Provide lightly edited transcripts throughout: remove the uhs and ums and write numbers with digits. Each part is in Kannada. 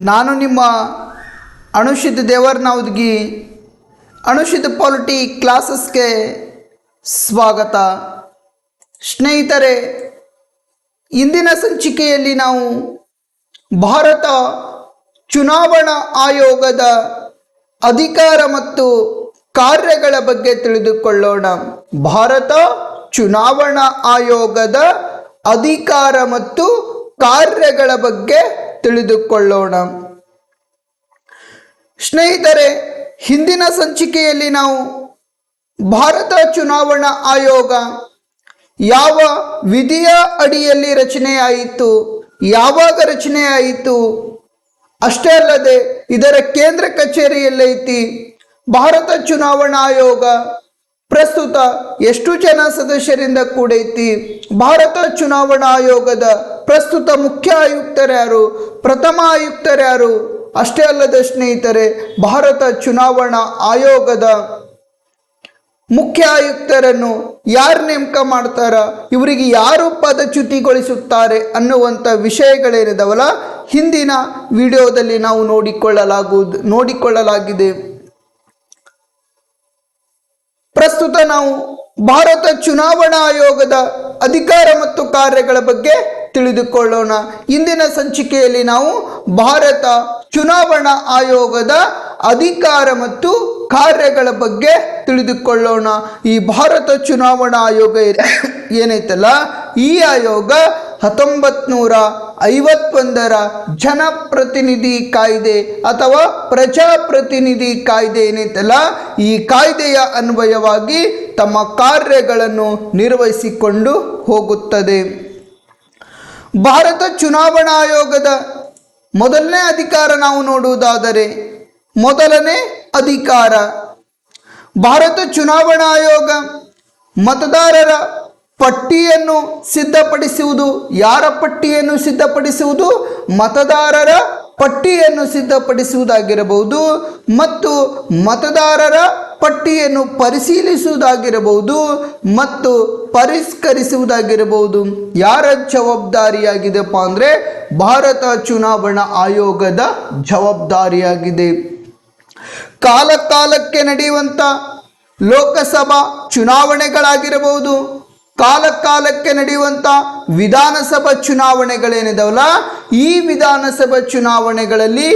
ನಾನು ನಿಮ್ಮ ಅನುಷಿತ್ ದೇವರ್ನವದ್ಗಿ ಅನುಷಿತ್ ಪಾಲಿಟಿ ಕ್ಲಾಸಸ್ಗೆ ಸ್ವಾಗತ. ಸ್ನೇಹಿತರೆ, ಇಂದಿನ ಸಂಚಿಕೆಯಲ್ಲಿ ನಾವು ಭಾರತ ಚುನಾವಣಾ ಆಯೋಗದ ಅಧಿಕಾರ ಮತ್ತು ಕಾರ್ಯಗಳ ಬಗ್ಗೆ ತಿಳಿದುಕೊಳ್ಳೋಣ. ಭಾರತ ಚುನಾವಣಾ ಆಯೋಗದ ಅಧಿಕಾರ ಮತ್ತು ಕಾರ್ಯಗಳ ಬಗ್ಗೆ ತಿಳಿದುಕೊಳ್ಳೋಣ. ಸ್ನೇಹಿತರೆ, ಹಿಂದಿನ ಸಂಚಿಕೆಯಲ್ಲಿ ನಾವು ಭಾರತ ಚುನಾವಣಾ ಆಯೋಗ ಯಾವ ವಿಧಿಯ ಅಡಿಯಲ್ಲಿ ರಚನೆಯಾಯಿತು, ಯಾವಾಗ ರಚನೆಯಾಯಿತು, ಅಷ್ಟೇ ಅಲ್ಲದೆ ಇದರ ಕೇಂದ್ರ ಕಚೇರಿ ಎಲ್ಲೈತಿ, ಭಾರತ ಚುನಾವಣಾ ಆಯೋಗ ಪ್ರಸ್ತುತ ಎಷ್ಟು ಜನ ಸದಸ್ಯರಿಂದ ಕೂಡೈತಿ, ಭಾರತ ಚುನಾವಣಾ ಆಯೋಗದ ಪ್ರಸ್ತುತ ಮುಖ್ಯ ಆಯುಕ್ತರ್ಯಾರು, ಪ್ರಥಮ ಆಯುಕ್ತರ್ಯಾರು, ಅಷ್ಟೇ ಅಲ್ಲದೆ ಸ್ನೇಹಿತರೆ, ಭಾರತ ಚುನಾವಣಾ ಆಯೋಗದ ಮುಖ್ಯ ಆಯುಕ್ತರನ್ನು ಯಾರು ನೇಮಕ ಮಾಡ್ತಾರ, ಇವರಿಗೆ ಯಾರು ಪದಚ್ಯುತಿಗೊಳಿಸುತ್ತಾರೆ ಅನ್ನುವಂಥ ವಿಷಯಗಳೇನಿದಾವಲ್ಲ ಹಿಂದಿನ ವಿಡಿಯೋದಲ್ಲಿ ನಾವು ನೋಡಿಕೊಳ್ಳಲಾಗಿದೆ. ಪ್ರಸ್ತುತ ನಾವು ಭಾರತ ಚುನಾವಣಾ ಆಯೋಗದ ಅಧಿಕಾರ ಮತ್ತು ಕಾರ್ಯಗಳ ಬಗ್ಗೆ ತಿಳಿದುಕೊಳ್ಳೋಣ. ಇಂದಿನ ಸಂಚಿಕೆಯಲ್ಲಿ ನಾವು ಭಾರತ ಚುನಾವಣಾ ಆಯೋಗದ ಅಧಿಕಾರ ಮತ್ತು ಕಾರ್ಯಗಳ ಬಗ್ಗೆ ತಿಳಿದುಕೊಳ್ಳೋಣ. ಈ ಭಾರತ ಚುನಾವಣಾ ಆಯೋಗ ಏನೈತಲ್ಲ, ಈ ಆಯೋಗ 1951ರ ಜನಪ್ರತಿನಿಧಿ ಕಾಯ್ದೆ ಅಥವಾ ಪ್ರಜಾಪ್ರತಿನಿಧಿ ಕಾಯ್ದೆ ಏನೈತಲ್ಲ, ಈ ಕಾಯ್ದೆಯ ಅನ್ವಯವಾಗಿ ತಮ್ಮ ಕಾರ್ಯಗಳನ್ನು ನಿರ್ವಹಿಸಿಕೊಂಡು ಹೋಗುತ್ತದೆ. ಭಾರತ ಚುನಾವಣಾ ಆಯೋಗದ ಮೊದಲನೇ ಅಧಿಕಾರ ನಾವು ನೋಡುವುದಾದರೆ, ಮೊದಲನೇ ಅಧಿಕಾರ, ಭಾರತ ಚುನಾವಣಾ ಆಯೋಗ ಮತದಾರರ ಪಟ್ಟಿಯನ್ನು ಸಿದ್ಧಪಡಿಸುವುದು. ಯಾರ ಪಟ್ಟಿಯನ್ನು ಸಿದ್ಧಪಡಿಸುವುದು? ಮತದಾರರ ಪಟ್ಟಿಯನ್ನು ಸಿದ್ಧಪಡಿಸುವುದಾಗಿರಬಹುದು ಮತ್ತು ಮತದಾರರ ಪಟ್ಟಿಯನ್ನು ಪರಿಶೀಲಿಸುವುದಾಗಿರಬಹುದು ಮತ್ತು ಪರಿಷ್ಕರಿಸುವುದಾಗಿರಬಹುದು. ಯಾರ ಜವಾಬ್ದಾರಿಯಾಗಿದೆಪ್ಪ ಅಂದರೆ ಭಾರತ ಚುನಾವಣಾ ಆಯೋಗದ ಜವಾಬ್ದಾರಿಯಾಗಿದೆ. ಕಾಲಕ್ಕೆ ನಡೆಯುವಂಥ ಲೋಕಸಭಾ ಚುನಾವಣೆಗಳಾಗಿರಬಹುದು, ಕಾಲಕ್ಕೆ ನಡೆಯುವಂಥ ವಿಧಾನಸಭಾ ಚುನಾವಣೆಗಳೇನಿದಾವಲ್ಲ, ಈ ವಿಧಾನಸಭಾ ಚುನಾವಣೆಗಳಲ್ಲಿ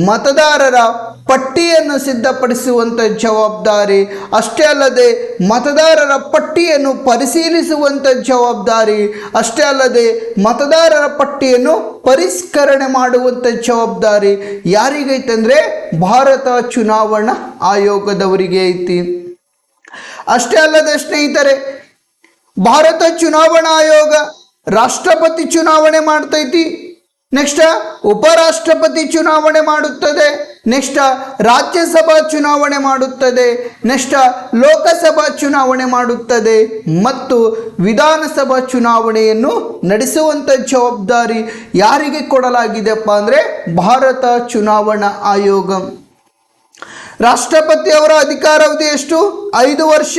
ಮತದಾರರ ಪಟ್ಟಿಯನ್ನು ಸಿದ್ಧಪಡಿಸುವಂಥ ಜವಾಬ್ದಾರಿ, ಅಷ್ಟೇ ಅಲ್ಲದೆ ಮತದಾರರ ಪಟ್ಟಿಯನ್ನು ಪರಿಶೀಲಿಸುವಂಥ ಜವಾಬ್ದಾರಿ, ಅಷ್ಟೇ ಅಲ್ಲದೆ ಮತದಾರರ ಪಟ್ಟಿಯನ್ನು ಪರಿಷ್ಕರಣೆ ಮಾಡುವಂಥ ಜವಾಬ್ದಾರಿ ಯಾರಿಗೈತಂದರೆ ಭಾರತ ಚುನಾವಣಾ ಆಯೋಗದವರಿಗೆ ಐತಿ. ಅಷ್ಟೇ ಅಲ್ಲದೆ ಸ್ನೇಹಿತರೆ, ಭಾರತ ಚುನಾವಣಾ ಆಯೋಗ ರಾಷ್ಟ್ರಪತಿ ಚುನಾವಣೆ ಮಾಡ್ತೈತಿ, ನೆಕ್ಸ್ಟ್ ಉಪರಾಷ್ಟ್ರಪತಿ ಚುನಾವಣೆ ಮಾಡುತ್ತದೆ, ನೆಕ್ಸ್ಟ್ ರಾಜ್ಯಸಭಾ ಚುನಾವಣೆ ಮಾಡುತ್ತದೆ, ನೆಕ್ಸ್ಟ್ ಲೋಕಸಭಾ ಚುನಾವಣೆ ಮಾಡುತ್ತದೆ ಮತ್ತು ವಿಧಾನಸಭಾ ಚುನಾವಣೆಯನ್ನು ನಡೆಸುವಂಥ ಜವಾಬ್ದಾರಿ ಯಾರಿಗೆ ಕೊಡಲಾಗಿದೆಪ್ಪ ಅಂದರೆ ಭಾರತ ಚುನಾವಣಾ ಆಯೋಗ. ರಾಷ್ಟ್ರಪತಿಯವರ ಅಧಿಕಾರಾವಧಿ ಎಷ್ಟು? 5 ವರ್ಷ.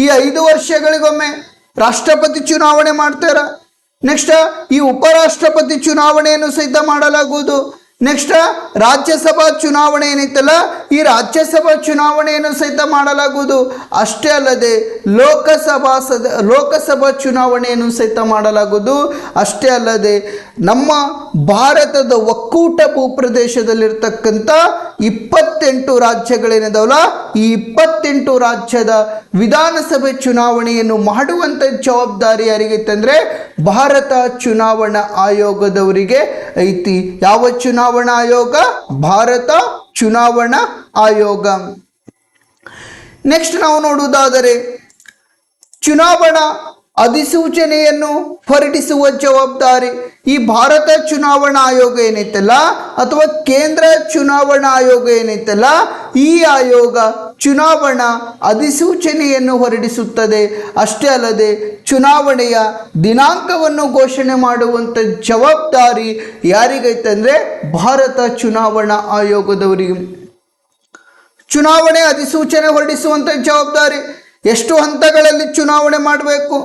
ಈ 5 ವರ್ಷಗಳಿಗೊಮ್ಮೆ ರಾಷ್ಟ್ರಪತಿ ಚುನಾವಣೆ ಮಾಡ್ತಾರೆ. ನೆಕ್ಸ್ಟ್ ಈ ಉಪರಾಷ್ಟ್ರಪತಿ ಚುನಾವಣೆಯನ್ನು ಸಹಿತ ಮಾಡಲಾಗುವುದು. ನೆಕ್ಸ್ಟ್ ರಾಜ್ಯಸಭಾ ಚುನಾವಣೆ ಏನೈತಲ್ಲ, ಈ ರಾಜ್ಯಸಭಾ ಚುನಾವಣೆಯನ್ನು ಸಹಿತ ಮಾಡಲಾಗುವುದು. ಅಷ್ಟೇ ಅಲ್ಲದೆ ಲೋಕಸಭಾ ಚುನಾವಣೆಯನ್ನು ಸಹಿತ ಮಾಡಲಾಗುವುದು. ಅಷ್ಟೇ ಅಲ್ಲದೆ ನಮ್ಮ ಭಾರತದ ಒಕ್ಕೂಟ ಭೂಪ್ರದೇಶದಲ್ಲಿರ್ತಕ್ಕಂಥ 28 ರಾಜ್ಯಗಳೇನಿದಾವಲ್ಲ, ಈ 28 ರಾಜ್ಯದ ವಿಧಾನಸಭೆ ಚುನಾವಣೆಯನ್ನು ಮಾಡುವಂಥ ಜವಾಬ್ದಾರಿ ಯಾರಿಗೈತಂದರೆ ಭಾರತ ಚುನಾವಣಾ ಆಯೋಗದವರಿಗೆ ಐತಿ. ಯಾವ ಚುನಾವಣಾ ಆಯೋಗ? ಭಾರತ ಚುನಾವಣಾ ಆಯೋಗ. ನೆಕ್ಸ್ಟ್ ನಾವು ನೋಡುವುದಾದರೆ, ಚುನಾವಣಾ ಅಧಿಸೂಚನೆಯನ್ನು ಹೊರಡಿಸುವ ಜವಾಬ್ದಾರಿ ಈ ಭಾರತ ಚುನಾವಣಾ ಆಯೋಗ ಏನೈತಲ್ಲ ಅಥವಾ ಕೇಂದ್ರ ಚುನಾವಣಾ ಆಯೋಗ ಏನೈತಲ್ಲ, ಈ ಆಯೋಗ ಚುನಾವಣಾ ಅಧಿಸೂಚನೆಯನ್ನು ಹೊರಡಿಸುತ್ತದೆ. ಅಷ್ಟೇ ಅಲ್ಲದೆ ಚುನಾವಣೆಯ ದಿನಾಂಕವನ್ನು ಘೋಷಣೆ ಮಾಡುವಂಥ ಜವಾಬ್ದಾರಿ ಯಾರಿಗೈತಂದರೆ ಭಾರತ ಚುನಾವಣಾ ಆಯೋಗದವರಿಗೆ. ಚುನಾವಣೆ ಅಧಿಸೂಚನೆ ಹೊರಡಿಸುವಂಥ ಜವಾಬ್ದಾರಿ, ಎಷ್ಟು ಹಂತಗಳಲ್ಲಿ ಚುನಾವಣೆ ಮಾಡಬೇಕು,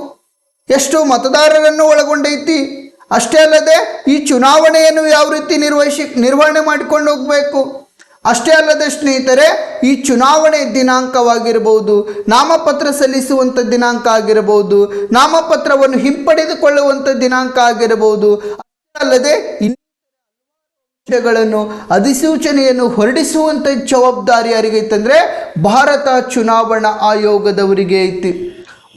ಎಷ್ಟು ಮತದಾರರನ್ನು ಒಳಗೊಂಡೈತಿ, ಅಷ್ಟೇ ಅಲ್ಲದೆ ಈ ಚುನಾವಣೆಯನ್ನು ಯಾವ ರೀತಿ ನಿರ್ವಹಣೆ ಮಾಡಿಕೊಂಡು ಹೋಗಬೇಕು, ಅಷ್ಟೇ ಅಲ್ಲದೆ ಸ್ನೇಹಿತರೆ, ಈ ಚುನಾವಣೆ ದಿನಾಂಕವಾಗಿರಬಹುದು, ನಾಮಪತ್ರ ಸಲ್ಲಿಸುವಂಥ ದಿನಾಂಕ ಆಗಿರಬಹುದು, ನಾಮಪತ್ರವನ್ನು ಹಿಂಪಡೆದುಕೊಳ್ಳುವಂಥ ದಿನಾಂಕ ಆಗಿರಬಹುದು, ಅಷ್ಟೇ ಅಲ್ಲದೆ ಗಳನ್ನು ಅಧಿಸೂಚನೆಯನ್ನು ಹೊರಡಿಸುವಂಥ ಜವಾಬ್ದಾರಿ ಯಾರಿಗೈತಂದ್ರೆ ಭಾರತ ಚುನಾವಣಾ ಆಯೋಗದವರಿಗೆ ಐತಿ.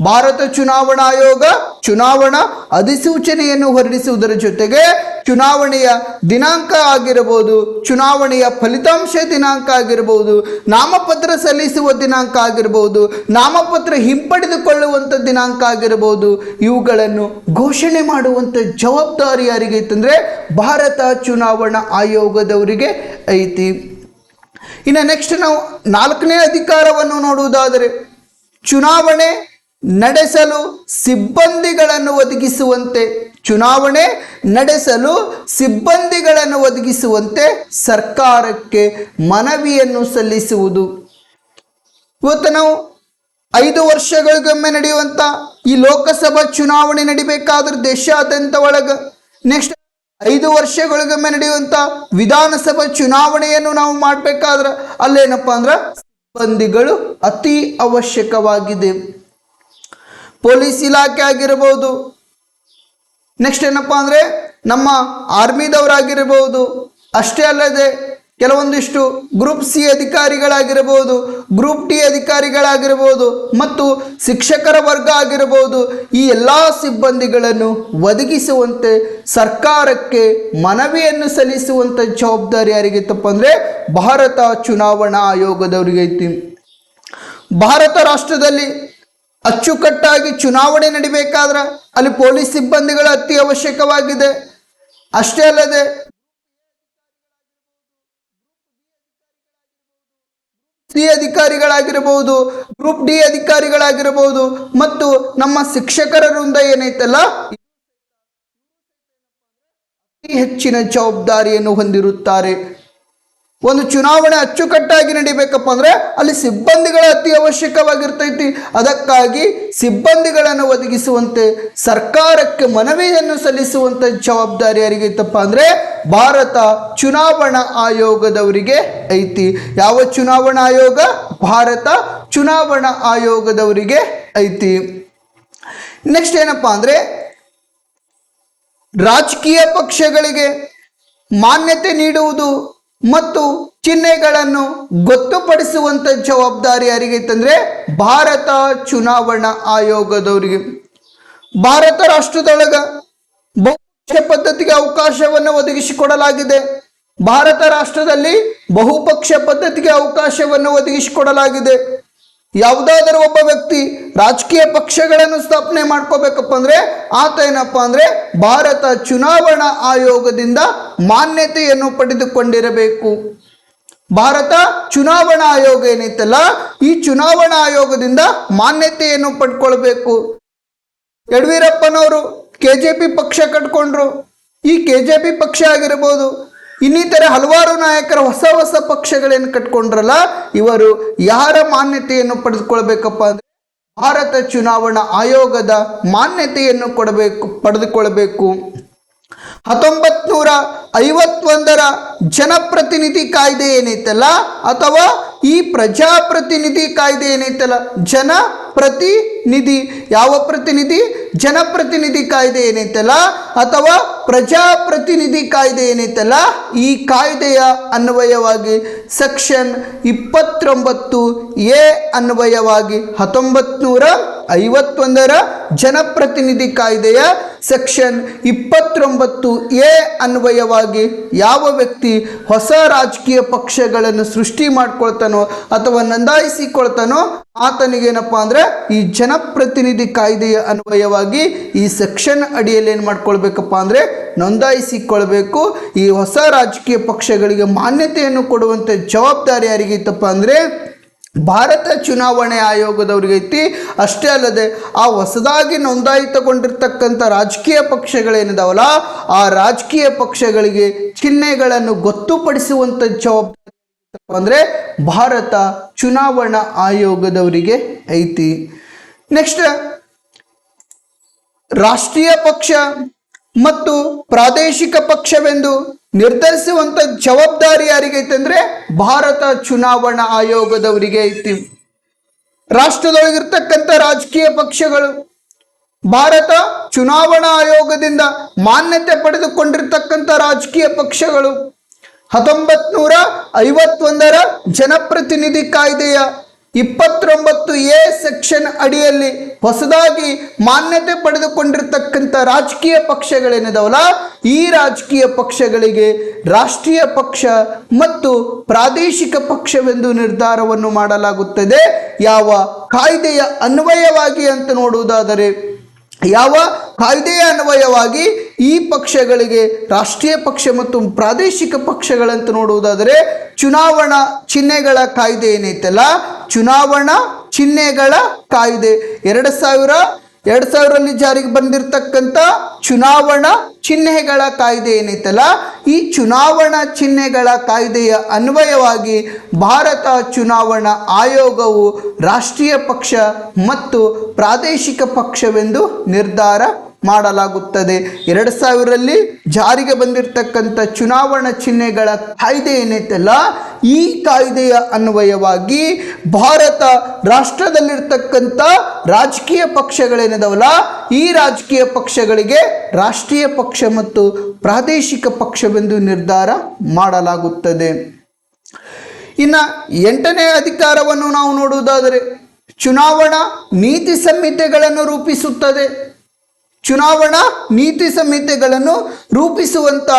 ಭಾರತ ಚುನಾವಣಾ ಆಯೋಗ ಚುನಾವಣಾ ಅಧಿಸೂಚನೆಯನ್ನು ಹೊರಡಿಸುವುದರ ಜೊತೆಗೆ ಚುನಾವಣೆಯ ದಿನಾಂಕ ಆಗಿರಬಹುದು, ಚುನಾವಣೆಯ ಫಲಿತಾಂಶ ದಿನಾಂಕ ಆಗಿರಬಹುದು, ನಾಮಪತ್ರ ಸಲ್ಲಿಸುವ ದಿನಾಂಕ ಆಗಿರಬಹುದು, ನಾಮಪತ್ರ ಹಿಂಪಡೆದುಕೊಳ್ಳುವಂಥ ದಿನಾಂಕ ಆಗಿರಬಹುದು, ಇವುಗಳನ್ನು ಘೋಷಣೆ ಮಾಡುವಂಥ ಜವಾಬ್ದಾರಿ ಯಾರಿಗೈತಂದ್ರೆ ಭಾರತ ಚುನಾವಣಾ ಆಯೋಗದವರಿಗೆ ಐತಿ. ಇನ್ನು ನೆಕ್ಸ್ಟ್ ನಾವು 4ನೇ ಅಧಿಕಾರವನ್ನು ನೋಡುವುದಾದರೆ, ಚುನಾವಣೆ ನಡೆಸಲು ಸಿಬ್ಬಂದಿಗಳನ್ನು ಒದಗಿಸುವಂತೆ, ಚುನಾವಣೆ ನಡೆಸಲು ಸಿಬ್ಬಂದಿಗಳನ್ನು ಒದಗಿಸುವಂತೆ ಸರ್ಕಾರಕ್ಕೆ ಮನವಿಯನ್ನು ಸಲ್ಲಿಸುವುದು. ಇವತ್ತು ನಾವು 5 ವರ್ಷಗಳಿಗೊಮ್ಮೆ ನಡೆಯುವಂಥ ಈ ಲೋಕಸಭಾ ಚುನಾವಣೆ ನಡಿಬೇಕಾದ್ರೆ ದೇಶಾದ್ಯಂತ ಒಳಗೆ, ನೆಕ್ಸ್ಟ್ 5 ವರ್ಷಗಳಿಗೊಮ್ಮೆ ನಡೆಯುವಂಥ ವಿಧಾನಸಭಾ ಚುನಾವಣೆಯನ್ನು ನಾವು ಮಾಡಬೇಕಾದ್ರೆ ಅಲ್ಲೇನಪ್ಪ ಅಂದ್ರೆ ಸಿಬ್ಬಂದಿಗಳು ಅತಿ ಅವಶ್ಯಕವಾಗಿದೆ. ಪೊಲೀಸ್ ಇಲಾಖೆ ಆಗಿರಬಹುದು, ನೆಕ್ಸ್ಟ್ ಏನಪ್ಪ ಅಂದರೆ ನಮ್ಮ ಆರ್ಮಿದವರಾಗಿರಬಹುದು, ಅಷ್ಟೇ ಅಲ್ಲದೆ ಕೆಲವೊಂದಿಷ್ಟು ಗ್ರೂಪ್ ಸಿ ಅಧಿಕಾರಿಗಳಾಗಿರಬಹುದು, ಗ್ರೂಪ್ ಡಿ ಅಧಿಕಾರಿಗಳಾಗಿರಬಹುದು ಮತ್ತು ಶಿಕ್ಷಕರ ವರ್ಗ ಆಗಿರಬಹುದು, ಈ ಎಲ್ಲ ಸಿಬ್ಬಂದಿಗಳನ್ನು ಒದಗಿಸುವಂತೆ ಸರ್ಕಾರಕ್ಕೆ ಮನವಿಯನ್ನು ಸಲ್ಲಿಸುವಂಥ ಜವಾಬ್ದಾರಿ ಯಾರಿಗಿತ್ತಪ್ಪ ಅಂದರೆ ಭಾರತ ಚುನಾವಣಾ ಆಯೋಗದವರಿಗೆ ಐತಿ. ಭಾರತ ರಾಷ್ಟ್ರದಲ್ಲಿ ಅಚ್ಚುಕಟ್ಟಾಗಿ ಚುನಾವಣೆ ನಡಿಬೇಕಾದ್ರೆ ಅಲ್ಲಿ ಪೊಲೀಸ್ ಸಿಬ್ಬಂದಿಗಳು ಅತಿ ಅವಶ್ಯಕವಾಗಿದೆ. ಅಷ್ಟೇ ಅಲ್ಲದೆ ಸಿ ಅಧಿಕಾರಿಗಳಾಗಿರಬಹುದು, ಗ್ರೂಪ್ ಡಿ ಅಧಿಕಾರಿಗಳಾಗಿರಬಹುದು ಮತ್ತು ನಮ್ಮ ಶಿಕ್ಷಕರ ವೃಂದ ಏನೈತಲ್ಲ ಅತಿ ಹೆಚ್ಚಿನ ಜವಾಬ್ದಾರಿಯನ್ನು ಹೊಂದಿರುತ್ತಾರೆ. ಒಂದು ಚುನಾವಣೆ ಅಚ್ಚುಕಟ್ಟಾಗಿ ನಡಿಬೇಕಪ್ಪ ಅಂದ್ರೆ ಅಲ್ಲಿ ಸಿಬ್ಬಂದಿಗಳ ಅತಿ ಅವಶ್ಯಕವಾಗಿರ್ತೈತಿ. ಅದಕ್ಕಾಗಿ ಸಿಬ್ಬಂದಿಗಳನ್ನು ಒದಗಿಸುವಂತೆ ಸರ್ಕಾರಕ್ಕೆ ಮನವಿಯನ್ನು ಸಲ್ಲಿಸುವಂತ ಜವಾಬ್ದಾರಿ ಯಾರಿಗೈತಪ್ಪ ಅಂದ್ರೆ ಭಾರತ ಚುನಾವಣಾ ಆಯೋಗದವರಿಗೆ ಐತಿ. ಯಾವ ಚುನಾವಣಾ ಆಯೋಗ? ಭಾರತ ಚುನಾವಣಾ ಆಯೋಗದವರಿಗೆ ಐತಿ. ನೆಕ್ಸ್ಟ್ ಏನಪ್ಪಾ ಅಂದ್ರೆ ರಾಜಕೀಯ ಪಕ್ಷಗಳಿಗೆ ಮಾನ್ಯತೆ ನೀಡುವುದು ಮತ್ತು ಚಿಹ್ನೆಗಳನ್ನು ಗೊತ್ತುಪಡಿಸುವಂತ ಜವಾಬ್ದಾರಿ ಯಾರಿಗೈತಂದ್ರೆ ಭಾರತ ಚುನಾವಣಾ ಆಯೋಗದವರಿಗೆ. ಭಾರತ ರಾಷ್ಟ್ರದೊಳಗ ಬಹುಪಕ್ಷ ಪದ್ಧತಿಗೆ ಅವಕಾಶವನ್ನು ಒದಗಿಸಿಕೊಡಲಾಗಿದೆ. ಭಾರತ ರಾಷ್ಟ್ರದಲ್ಲಿ ಬಹುಪಕ್ಷ ಪದ್ಧತಿಗೆ ಅವಕಾಶವನ್ನು ಒದಗಿಸಿಕೊಡಲಾಗಿದೆ. ಯಾವುದಾದರೂ ಒಬ್ಬ ವ್ಯಕ್ತಿ ರಾಜಕೀಯ ಪಕ್ಷಗಳನ್ನು ಸ್ಥಾಪನೆ ಮಾಡ್ಕೋಬೇಕಪ್ಪ ಅಂದ್ರೆ ಆತ ಏನಪ್ಪ ಅಂದ್ರೆ ಭಾರತ ಚುನಾವಣಾ ಆಯೋಗದಿಂದ ಮಾನ್ಯತೆಯನ್ನು ಪಡೆದುಕೊಂಡಿರಬೇಕು. ಭಾರತ ಚುನಾವಣಾ ಆಯೋಗ ಏನೈತಲ್ಲ ಈ ಚುನಾವಣಾ ಆಯೋಗದಿಂದ ಮಾನ್ಯತೆಯನ್ನು ಪಡ್ಕೊಳ್ಬೇಕು. ಯಡಿಯೂರಪ್ಪನವರು ಕೆಜೆಪಿ ಪಕ್ಷ ಕಟ್ಕೊಂಡ್ರು. ಈ ಕೆಜೆಪಿ ಪಕ್ಷ ಆಗಿರಬಹುದು, ಇನ್ನಿತರ ಹಲವಾರು ನಾಯಕರ ಹೊಸ ಹೊಸ ಪಕ್ಷಗಳೇನು ಕಟ್ಕೊಂಡ್ರಲ್ಲ ಇವರು ಯಾರ ಮಾನ್ಯತೆಯನ್ನು ಪಡೆದುಕೊಳ್ಬೇಕಪ್ಪ ಅಂದ್ರೆ ಭಾರತ ಚುನಾವಣಾ ಆಯೋಗದ ಮಾನ್ಯತೆಯನ್ನು ಪಡೆದುಕೊಳ್ಬೇಕು. 1951ರ ಜನಪ್ರತಿನಿಧಿ ಕಾಯ್ದೆ ಏನೈತಲ್ಲ ಅಥವಾ ಈ ಪ್ರಜಾಪ್ರತಿನಿಧಿ ಕಾಯ್ದೆ ಏನೈತಲ್ಲ, ಜನಪ್ರತಿನಿಧಿ ಯಾವ ಪ್ರತಿನಿಧಿ? ಜನಪ್ರತಿನಿಧಿ ಕಾಯ್ದೆ ಏನೈತಲ್ಲ ಅಥವಾ ಪ್ರಜಾಪ್ರತಿನಿಧಿ ಕಾಯ್ದೆ ಏನೈತಲ್ಲ ಈ ಕಾಯ್ದೆಯ ಅನ್ವಯವಾಗಿ ಸೆಕ್ಷನ್ 29A ಅನ್ವಯವಾಗಿ 1951ರ ಜನಪ್ರತಿನಿಧಿ ಕಾಯ್ದೆಯ ಸೆಕ್ಷನ್ 29A ಅನ್ವಯವಾಗಿ ಯಾವ ವ್ಯಕ್ತಿ ಹೊಸ ರಾಜಕೀಯ ಪಕ್ಷಗಳನ್ನು ಸೃಷ್ಟಿ ಮಾಡ್ಕೊಳ್ತಾನೋ ಅಥವಾ ನೋಂದಾಯಿಸಿಕೊಳ್ತಾನೋ ಆತನಿಗೇನಪ್ಪ ಅಂದ್ರೆ ಈ ಜನಪ್ರತಿನಿಧಿ ಕಾಯ್ದೆಯ ಅನ್ವಯವಾಗಿ ಈ ಸೆಕ್ಷನ್ ಅಡಿಯಲ್ಲಿ ಏನು ಮಾಡ್ಕೊಳ್ಬೇಕಪ್ಪ ಅಂದ್ರೆ ನೋಂದಾಯಿಸಿಕೊಳ್ಬೇಕು. ಈ ಹೊಸ ರಾಜಕೀಯ ಪಕ್ಷಗಳಿಗೆ ಮಾನ್ಯತೆಯನ್ನು ಕೊಡುವಂಥ ಜವಾಬ್ದಾರಿ ಯಾರಿಗೈತಪ್ಪ ಅಂದ್ರೆ ಭಾರತ ಚುನಾವಣೆ ಆಯೋಗದವ್ರಿಗೆ ಐತಿ. ಅಷ್ಟೇ ಅಲ್ಲದೆ ಆ ಹೊಸದಾಗಿ ನೋಂದಾಯಿತಗೊಂಡಿರ್ತಕ್ಕಂಥ ರಾಜಕೀಯ ಪಕ್ಷಗಳೇನಿದಾವಲ್ಲ ಆ ರಾಜಕೀಯ ಪಕ್ಷಗಳಿಗೆ ಚಿಹ್ನೆಗಳನ್ನು ಗೊತ್ತುಪಡಿಸುವಂಥ ಜವಾಬ್ದಾರಿ ಅಂದ್ರೆ ಭಾರತ ಚುನಾವಣಾ ಆಯೋಗದವರಿಗೆ ಐತಿ. ನೆಕ್ಸ್ಟ್ ರಾಷ್ಟ್ರೀಯ ಪಕ್ಷ ಮತ್ತು ಪ್ರಾದೇಶಿಕ ಪಕ್ಷವೆಂದು ನಿರ್ಧರಿಸುವಂತ ಜವಾಬ್ದಾರಿ ಯಾರಿಗೈತೆ ಅಂದ್ರೆ ಭಾರತ ಚುನಾವಣಾ ಆಯೋಗದವರಿಗೆ ಐತಿ. ರಾಷ್ಟ್ರದೊಳಗಿರ್ತಕ್ಕಂಥ ರಾಜಕೀಯ ಪಕ್ಷಗಳು ಭಾರತ ಚುನಾವಣಾ ಆಯೋಗದಿಂದ ಮಾನ್ಯತೆ ಪಡೆದುಕೊಂಡಿರ್ತಕ್ಕಂಥ ರಾಜಕೀಯ ಪಕ್ಷಗಳು 1951 ಜನಪ್ರತಿನಿಧಿ ಕಾಯ್ದೆಯ 29A ಸೆಕ್ಷನ್ ಅಡಿಯಲ್ಲಿ ಹೊಸದಾಗಿ ಮಾನ್ಯತೆ ಪಡೆದುಕೊಂಡಿರ್ತಕ್ಕಂಥ ರಾಜಕೀಯ ಪಕ್ಷಗಳೇನಿದಾವಲ್ಲ, ಈ ರಾಜಕೀಯ ಪಕ್ಷಗಳಿಗೆ ರಾಷ್ಟ್ರೀಯ ಪಕ್ಷ ಮತ್ತು ಪ್ರಾದೇಶಿಕ ಪಕ್ಷವೆಂದು ನಿರ್ಧಾರವನ್ನು ಮಾಡಲಾಗುತ್ತದೆ. ಯಾವ ಕಾಯ್ದೆಯ ಅನ್ವಯವಾಗಿ ಅಂತ ನೋಡುವುದಾದರೆ, ಯಾವ ಕಾಯ್ದೆಯ ಅನ್ವಯವಾಗಿ ಈ ಪಕ್ಷಗಳಿಗೆ ರಾಷ್ಟ್ರೀಯ ಪಕ್ಷ ಮತ್ತು ಪ್ರಾದೇಶಿಕ ಪಕ್ಷಗಳಂತ ನೋಡುವುದಾದರೆ, ಚುನಾವಣಾ ಚಿಹ್ನೆಗಳ ಕಾಯ್ದೆ ಏನೈತಲ್ಲ, ಚುನಾವಣಾ ಚಿಹ್ನೆಗಳ ಕಾಯ್ದೆ 2000ರಲ್ಲಿ ಜಾರಿಗೆ ಬಂದಿರತಕ್ಕಂಥ ಚುನಾವಣಾ ಚಿಹ್ನೆಗಳ ಕಾಯ್ದೆ ಏನೈತಲ್ಲ, ಈ ಚುನಾವಣಾ ಚಿಹ್ನೆಗಳ ಕಾಯ್ದೆಯ ಅನ್ವಯವಾಗಿ ಭಾರತ ಚುನಾವಣಾ ಆಯೋಗವು ರಾಷ್ಟ್ರೀಯ ಪಕ್ಷ ಮತ್ತು ಪ್ರಾದೇಶಿಕ ಪಕ್ಷವೆಂದು ನಿರ್ಧಾರ ಮಾಡಲಾಗುತ್ತದೆ. 2000ರಲ್ಲಿ ಜಾರಿಗೆ ಬಂದಿರತಕ್ಕಂಥ ಚುನಾವಣಾ ಚಿಹ್ನೆಗಳ ಕಾಯ್ದೆ ಏನೈತಲ್ಲ, ಈ ಕಾಯ್ದೆಯ ಅನ್ವಯವಾಗಿ ಭಾರತ ರಾಷ್ಟ್ರದಲ್ಲಿರ್ತಕ್ಕಂಥ ರಾಜಕೀಯ ಪಕ್ಷಗಳೇನಿದಾವಲ್ಲ, ಈ ರಾಜಕೀಯ ಪಕ್ಷಗಳಿಗೆ ರಾಷ್ಟ್ರೀಯ ಪಕ್ಷ ಮತ್ತು ಪ್ರಾದೇಶಿಕ ಪಕ್ಷವೆಂದು ನಿರ್ಧಾರ ಮಾಡಲಾಗುತ್ತದೆ. ಇನ್ನು 8ನೇ ಅಧಿಕಾರವನ್ನು ನಾವು ನೋಡುವುದಾದರೆ, ಚುನಾವಣಾ ನೀತಿ ಸಂಹಿತೆಗಳನ್ನು ರೂಪಿಸುತ್ತದೆ. ಚುನಾವಣಾ ನೀತಿ ಸಂಹಿತೆಗಳನ್ನು ರೂಪಿಸುವಂತ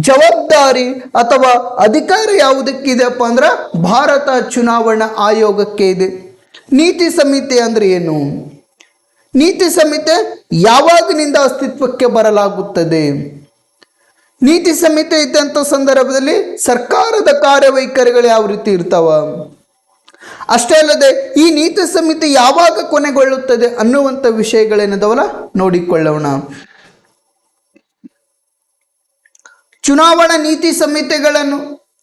ಜವಾಬ್ದಾರಿ ಅಥವಾ ಅಧಿಕಾರ ಯಾವುದಕ್ಕಿದೆಪ್ಪ ಅಂದ್ರೆ ಭಾರತ ಚುನಾವಣಾ ಆಯೋಗಕ್ಕೆ ಇದೆ. ನೀತಿ ಸಂಹಿತೆ ಅಂದ್ರೆ ಏನು? ನೀತಿ ಸಂಹಿತೆ ಯಾವಾಗಿನಿಂದ ಅಸ್ತಿತ್ವಕ್ಕೆ ಬರಲಾಗುತ್ತದೆ? ನೀತಿ ಸಂಹಿತೆ ಇದ್ದಂಥ ಸಂದರ್ಭದಲ್ಲಿ ಸರ್ಕಾರದ ಕಾರ್ಯವೈಖರಿಗಳು ಯಾವ ರೀತಿ ಇರ್ತಾವ, ಅಷ್ಟೇ ಅಲ್ಲದೆ ಈ ನೀತಿ ಸಂಹಿತೆ ಯಾವಾಗ ಕೊನೆಗೊಳ್ಳುತ್ತದೆ ಅನ್ನುವಂಥ ವಿಷಯಗಳೇನದವಲ್ಲ ನೋಡಿಕೊಳ್ಳೋಣ. ಚುನಾವಣಾ ನೀತಿ ಸಂಹಿತೆಗಳನ್ನು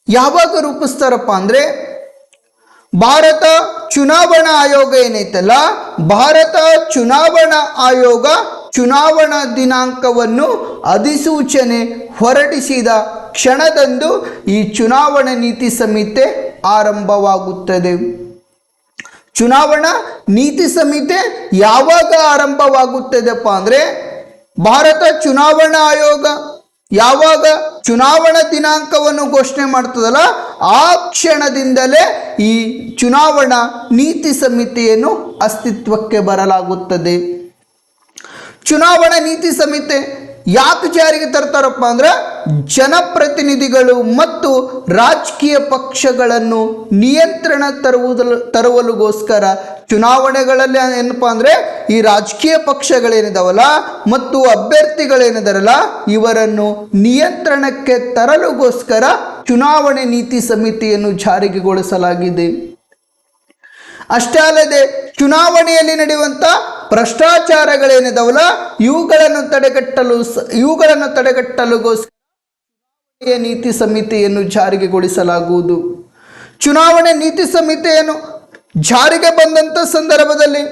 ಯಾವಾಗ ರೂಪಿಸ್ತಾರಪ್ಪ ಅಂದ್ರೆ, ಭಾರತ ಚುನಾವಣಾ ಆಯೋಗ ಏನೈತಲ್ಲ, ಭಾರತ ಚುನಾವಣಾ ಆಯೋಗ ಚುನಾವಣಾ ದಿನಾಂಕವನ್ನು ಅಧಿಸೂಚನೆ ಹೊರಡಿಸಿದ ಕ್ಷಣದಂದು ಈ ಚುನಾವಣಾ ನೀತಿ ಸಂಹಿತೆ ಆರಂಭವಾಗುತ್ತದೆ. ಚುನಾವಣಾ ನೀತಿ ಸಂಹಿತೆ ಯಾವಾಗ ಆರಂಭವಾಗುತ್ತದೆಪ್ಪ ಅಂದರೆ, ಭಾರತ ಚುನಾವಣಾ ಆಯೋಗ ಯಾವಾಗ ಚುನಾವಣಾ ದಿನಾಂಕವನ್ನು ಘೋಷಣೆ ಮಾಡ್ತದಲ್ಲ, ಆ ಕ್ಷಣದಿಂದಲೇ ಈ ಚುನಾವಣಾ ನೀತಿ ಸಂಹಿತೆಯನ್ನು ಅಸ್ತಿತ್ವಕ್ಕೆ ಬರಲಾಗುತ್ತದೆ. ಚುನಾವಣಾ ನೀತಿ ಸಂಹಿತೆ ಯಾಕೆ ಜಾರಿಗೆ ತರ್ತಾರಪ್ಪ ಅಂದ್ರೆ, ಜನಪ್ರತಿನಿಧಿಗಳು ಮತ್ತು ರಾಜಕೀಯ ಪಕ್ಷಗಳನ್ನು ನಿಯಂತ್ರಣ ತರುವಲುಗೋಸ್ಕರ ಚುನಾವಣೆಗಳಲ್ಲಿ ಏನಪ್ಪಾ ಅಂದ್ರೆ ಈ ರಾಜಕೀಯ ಪಕ್ಷಗಳೇನಿದಾವಲ್ಲ ಮತ್ತು ಅಭ್ಯರ್ಥಿಗಳೇನಿದಾರಲ್ಲ ಇವರನ್ನು ನಿಯಂತ್ರಣಕ್ಕೆ ತರಲುಗೋಸ್ಕರ ಚುನಾವಣೆ ನೀತಿ ಸಮಿತಿಯನ್ನು ಜಾರಿಗೆಗೊಳಿಸಲಾಗಿದೆ. ಅಷ್ಟೇ ಅಲ್ಲದೆ ಚುನಾವಣೆಯಲ್ಲಿ ನಡೆಯುವಂಥ ಭ್ರಷ್ಟಾಚಾರಗಳೇನಿದಾವಲ್ಲ ಇವುಗಳನ್ನು ತಡೆಗಟ್ಟಲುಗೋಸ್ಕರ ನೀತಿ ಸಮಿತಿಯನ್ನು ಜಾರಿಗೆಗೊಳಿಸಲಾಗುವುದು. ಚುನಾವಣೆ ನೀತಿ ಸಮಿತಿಯನ್ನು ಜಾರಿಗೆ ಬಂದಂಥ ಸಂದರ್ಭದಲ್ಲಿ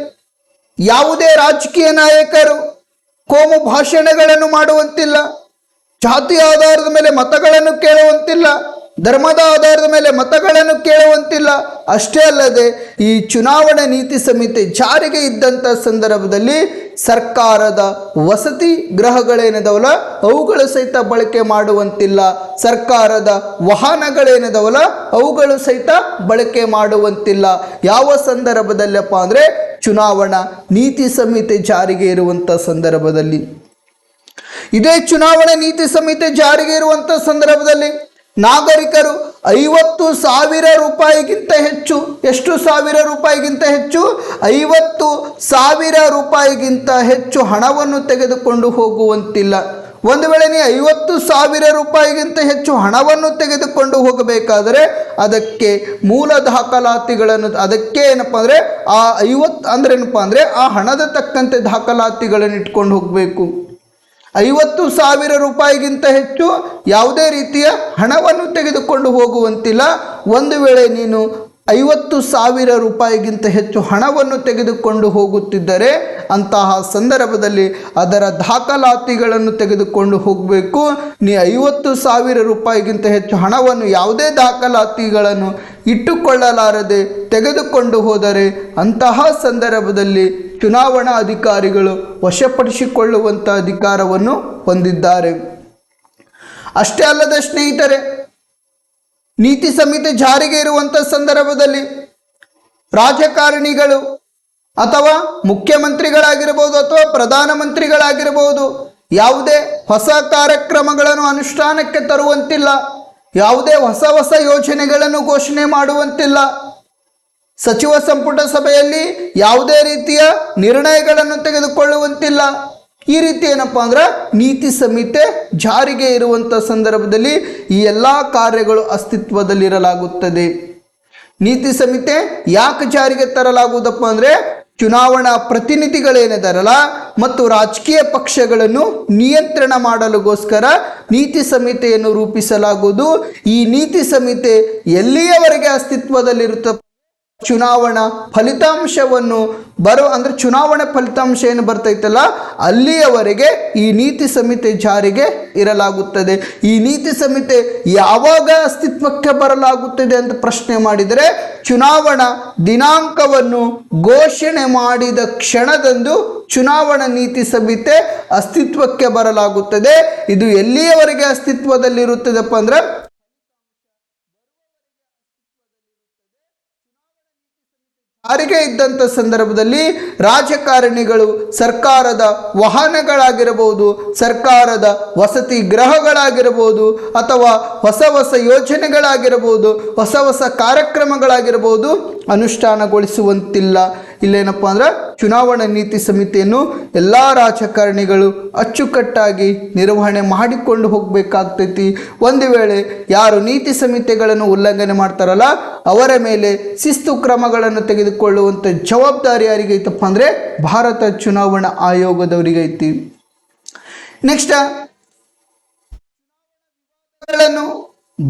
ಯಾವುದೇ ರಾಜಕೀಯ ನಾಯಕರು ಕೋಮು ಭಾಷಣಗಳನ್ನು ಮಾಡುವಂತಿಲ್ಲ, ಜಾತಿ ಆಧಾರದ ಮೇಲೆ ಮತಗಳನ್ನು ಕೇಳುವಂತಿಲ್ಲ, ಧರ್ಮದ ಆಧಾರದ ಮೇಲೆ ಮತಗಳನ್ನು ಕೇಳುವಂತಿಲ್ಲ. ಅಷ್ಟೇ ಅಲ್ಲದೆ ಈ ಚುನಾವಣಾ ನೀತಿ ಸಂಹಿತೆ ಜಾರಿಗೆ ಇದ್ದಂಥ ಸಂದರ್ಭದಲ್ಲಿ ಸರ್ಕಾರದ ವಸತಿ ಗೃಹಗಳೇನಿದಾವಲ್ಲ ಅವುಗಳು ಸಹಿತ ಬಳಕೆ ಮಾಡುವಂತಿಲ್ಲ, ಸರ್ಕಾರದ ವಾಹನಗಳೇನಿದಾವಲ್ಲ ಅವುಗಳು ಸಹಿತ ಬಳಕೆ ಮಾಡುವಂತಿಲ್ಲ. ಯಾವ ಸಂದರ್ಭದಲ್ಲಪ್ಪ ಅಂದರೆ ಚುನಾವಣಾ ನೀತಿ ಸಂಹಿತೆ ಜಾರಿಗೆ ಇರುವಂಥ ಸಂದರ್ಭದಲ್ಲಿ. ಇದೇ ಚುನಾವಣಾ ನೀತಿ ಸಂಹಿತೆ ಜಾರಿಗೆ ಇರುವಂಥ ಸಂದರ್ಭದಲ್ಲಿ ನಾಗರಿಕರು 50,000 ರೂಪಾಯಿಗಿಂತ ಹೆಚ್ಚು, ಎಷ್ಟು ಸಾವಿರ ರೂಪಾಯಿಗಿಂತ ಹೆಚ್ಚು, 50,000 ರೂಪಾಯಿಗಿಂತ ಹೆಚ್ಚು ಹಣವನ್ನು ತೆಗೆದುಕೊಂಡು ಹೋಗುವಂತಿಲ್ಲ. ಒಂದು ವೇಳೆ ನೀವು 50,000 ರೂಪಾಯಿಗಿಂತ ಹೆಚ್ಚು ಹಣವನ್ನು ತೆಗೆದುಕೊಂಡು ಹೋಗಬೇಕಾದರೆ ಅದಕ್ಕೆ ಮೂಲ ದಾಖಲಾತಿಗಳನ್ನು, ಅದಕ್ಕೆ ಏನಪ್ಪ ಅಂದರೆ ಆ 50 ಅಂದ್ರೆ ಏನಪ್ಪ ಅಂದರೆ ಆ ಹಣದ ತಕ್ಕಂತೆ ದಾಖಲಾತಿಗಳನ್ನು ಇಟ್ಕೊಂಡು ಹೋಗಬೇಕು. 50,000 ರೂಪಾಯಿಗಿಂತ ಹೆಚ್ಚು ಯಾವುದೇ ರೀತಿಯ ಹಣವನ್ನು ತೆಗೆದುಕೊಂಡು ಹೋಗುವಂತಿಲ್ಲ. ಒಂದು ವೇಳೆ ನೀನು 50,000 ರೂಪಾಯಿಗಿಂತ ಹೆಚ್ಚು ಹಣವನ್ನು ತೆಗೆದುಕೊಂಡು ಹೋಗುತ್ತಿದ್ದರೆ ಅಂತಹ ಸಂದರ್ಭದಲ್ಲಿ ಅದರ ದಾಖಲಾತಿಗಳನ್ನು ತೆಗೆದುಕೊಂಡು ಹೋಗಬೇಕು. ನೀ 50,000 ರೂಪಾಯಿಗಿಂತ ಹೆಚ್ಚು ಹಣವನ್ನು ಯಾವುದೇ ದಾಖಲಾತಿಗಳನ್ನು ಇಟ್ಟುಕೊಳ್ಳಲಾರದೆ ತೆಗೆದುಕೊಂಡು ಹೋದರೆ ಅಂತಹ ಸಂದರ್ಭದಲ್ಲಿ ಚುನಾವಣಾ ಅಧಿಕಾರಿಗಳು ವಶಪಡಿಸಿಕೊಳ್ಳುವಂಥ ಅಧಿಕಾರವನ್ನು ಹೊಂದಿದ್ದಾರೆ. ಅಷ್ಟೇ ಅಲ್ಲದೆ ಸ್ನೇಹಿತರೆ, ನೀತಿ ಸಂಹಿತೆ ಜಾರಿಗೆ ಇರುವಂಥ ಸಂದರ್ಭದಲ್ಲಿ ರಾಜಕಾರಣಿಗಳು ಅಥವಾ ಮುಖ್ಯಮಂತ್ರಿಗಳಾಗಿರ್ಬೋದು ಅಥವಾ ಪ್ರಧಾನಮಂತ್ರಿಗಳಾಗಿರ್ಬೋದು ಯಾವುದೇ ಹೊಸ ಕಾರ್ಯಕ್ರಮಗಳನ್ನು ಅನುಷ್ಠಾನಕ್ಕೆ ತರುವಂತಿಲ್ಲ, ಯಾವುದೇ ಹೊಸ ಯೋಜನೆಗಳನ್ನು ಘೋಷಣೆ ಮಾಡುವಂತಿಲ್ಲ, ಸಚಿವ ಸಂಪುಟ ಸಭೆಯಲ್ಲಿ ಯಾವುದೇ ರೀತಿಯ ನಿರ್ಣಯಗಳನ್ನು ತೆಗೆದುಕೊಳ್ಳುವಂತಿಲ್ಲ. ಈ ರೀತಿ ಏನಪ್ಪ ಅಂದ್ರೆ ನೀತಿ ಸಂಹಿತೆ ಜಾರಿಗೆ ಇರುವಂಥ ಸಂದರ್ಭದಲ್ಲಿ ಈ ಎಲ್ಲ ಕಾರ್ಯಗಳು ಅಸ್ತಿತ್ವದಲ್ಲಿರಲಾಗುತ್ತದೆ. ನೀತಿ ಸಂಹಿತೆ ಯಾಕೆ ಜಾರಿಗೆ ತರಲಾಗುವುದಪ್ಪ ಅಂದರೆ ಚುನಾವಣಾ ಪ್ರತಿನಿಧಿಗಳೇನಿದಾರಲ್ಲ ಮತ್ತು ರಾಜಕೀಯ ಪಕ್ಷಗಳನ್ನು ನಿಯಂತ್ರಣ ಮಾಡಲುಗೋಸ್ಕರ ನೀತಿ ಸಂಹಿತೆಯನ್ನು ರೂಪಿಸಲಾಗುವುದು. ಈ ನೀತಿ ಸಂಹಿತೆ ಎಲ್ಲಿಯವರೆಗೆ ಅಸ್ತಿತ್ವದಲ್ಲಿರುತ್ತೆ, ಚುನಾವಣಾ ಫಲಿತಾಂಶವನ್ನು ಚುನಾವಣಾ ಫಲಿತಾಂಶ ಏನು ಬರ್ತೈತಲ್ಲ ಅಲ್ಲಿಯವರೆಗೆ ಈ ನೀತಿ ಸಂಹಿತೆ ಜಾರಿಗೆ ಇರಲಾಗುತ್ತದೆ. ಈ ನೀತಿ ಸಂಹಿತೆ ಯಾವಾಗ ಅಸ್ತಿತ್ವಕ್ಕೆ ಬರಲಾಗುತ್ತದೆ ಅಂತ ಪ್ರಶ್ನೆ ಮಾಡಿದರೆ ಚುನಾವಣಾ ದಿನಾಂಕವನ್ನು ಘೋಷಣೆ ಮಾಡಿದ ಕ್ಷಣದಂದು ಚುನಾವಣಾ ನೀತಿ ಸಂಹಿತೆ ಅಸ್ತಿತ್ವಕ್ಕೆ ಬರಲಾಗುತ್ತದೆ. ಇದು ಎಲ್ಲಿಯವರೆಗೆ ಅಸ್ತಿತ್ವದಲ್ಲಿರುತ್ತದಪ್ಪ ಅಂದ್ರೆ ಜಾರಿಗೆ ಇದ್ದಂಥ ಸಂದರ್ಭದಲ್ಲಿ ರಾಜಕಾರಣಿಗಳು ಸರ್ಕಾರದ ವಾಹನಗಳಾಗಿರಬಹುದು, ಸರ್ಕಾರದ ವಸತಿ ಗೃಹಗಳಾಗಿರಬಹುದು ಅಥವಾ ಹೊಸ ಯೋಜನೆಗಳಾಗಿರಬಹುದು, ಹೊಸ ಕಾರ್ಯಕ್ರಮಗಳಾಗಿರಬಹುದು ಅನುಷ್ಠಾನಗೊಳಿಸುವಂತಿಲ್ಲ. ಇಲ್ಲೇನಪ್ಪ ಅಂದ್ರೆ ಚುನಾವಣಾ ನೀತಿ ಸಮಿತಿಯನ್ನು ಎಲ್ಲ ರಾಜಕಾರಣಿಗಳು ಅಚ್ಚುಕಟ್ಟಾಗಿ ನಿರ್ವಹಣೆ ಮಾಡಿಕೊಂಡು ಹೋಗಬೇಕಾಗ್ತೈತಿ. ಒಂದು ವೇಳೆ ಯಾರು ನೀತಿ ಸಂಹಿತೆಗಳನ್ನು ಉಲ್ಲಂಘನೆ ಮಾಡ್ತಾರಲ್ಲ ಅವರ ಮೇಲೆ ಶಿಸ್ತು ಕ್ರಮಗಳನ್ನು ತೆಗೆದುಕೊಳ್ಳುವಂಥ ಜವಾಬ್ದಾರಿ ಯಾರಿಗೆ ಐತಪ್ಪ ಅಂದರೆ ಭಾರತ ಚುನಾವಣಾ ಆಯೋಗದವರಿಗೆ ಐತಿ. ನೆಕ್ಸ್ಟ್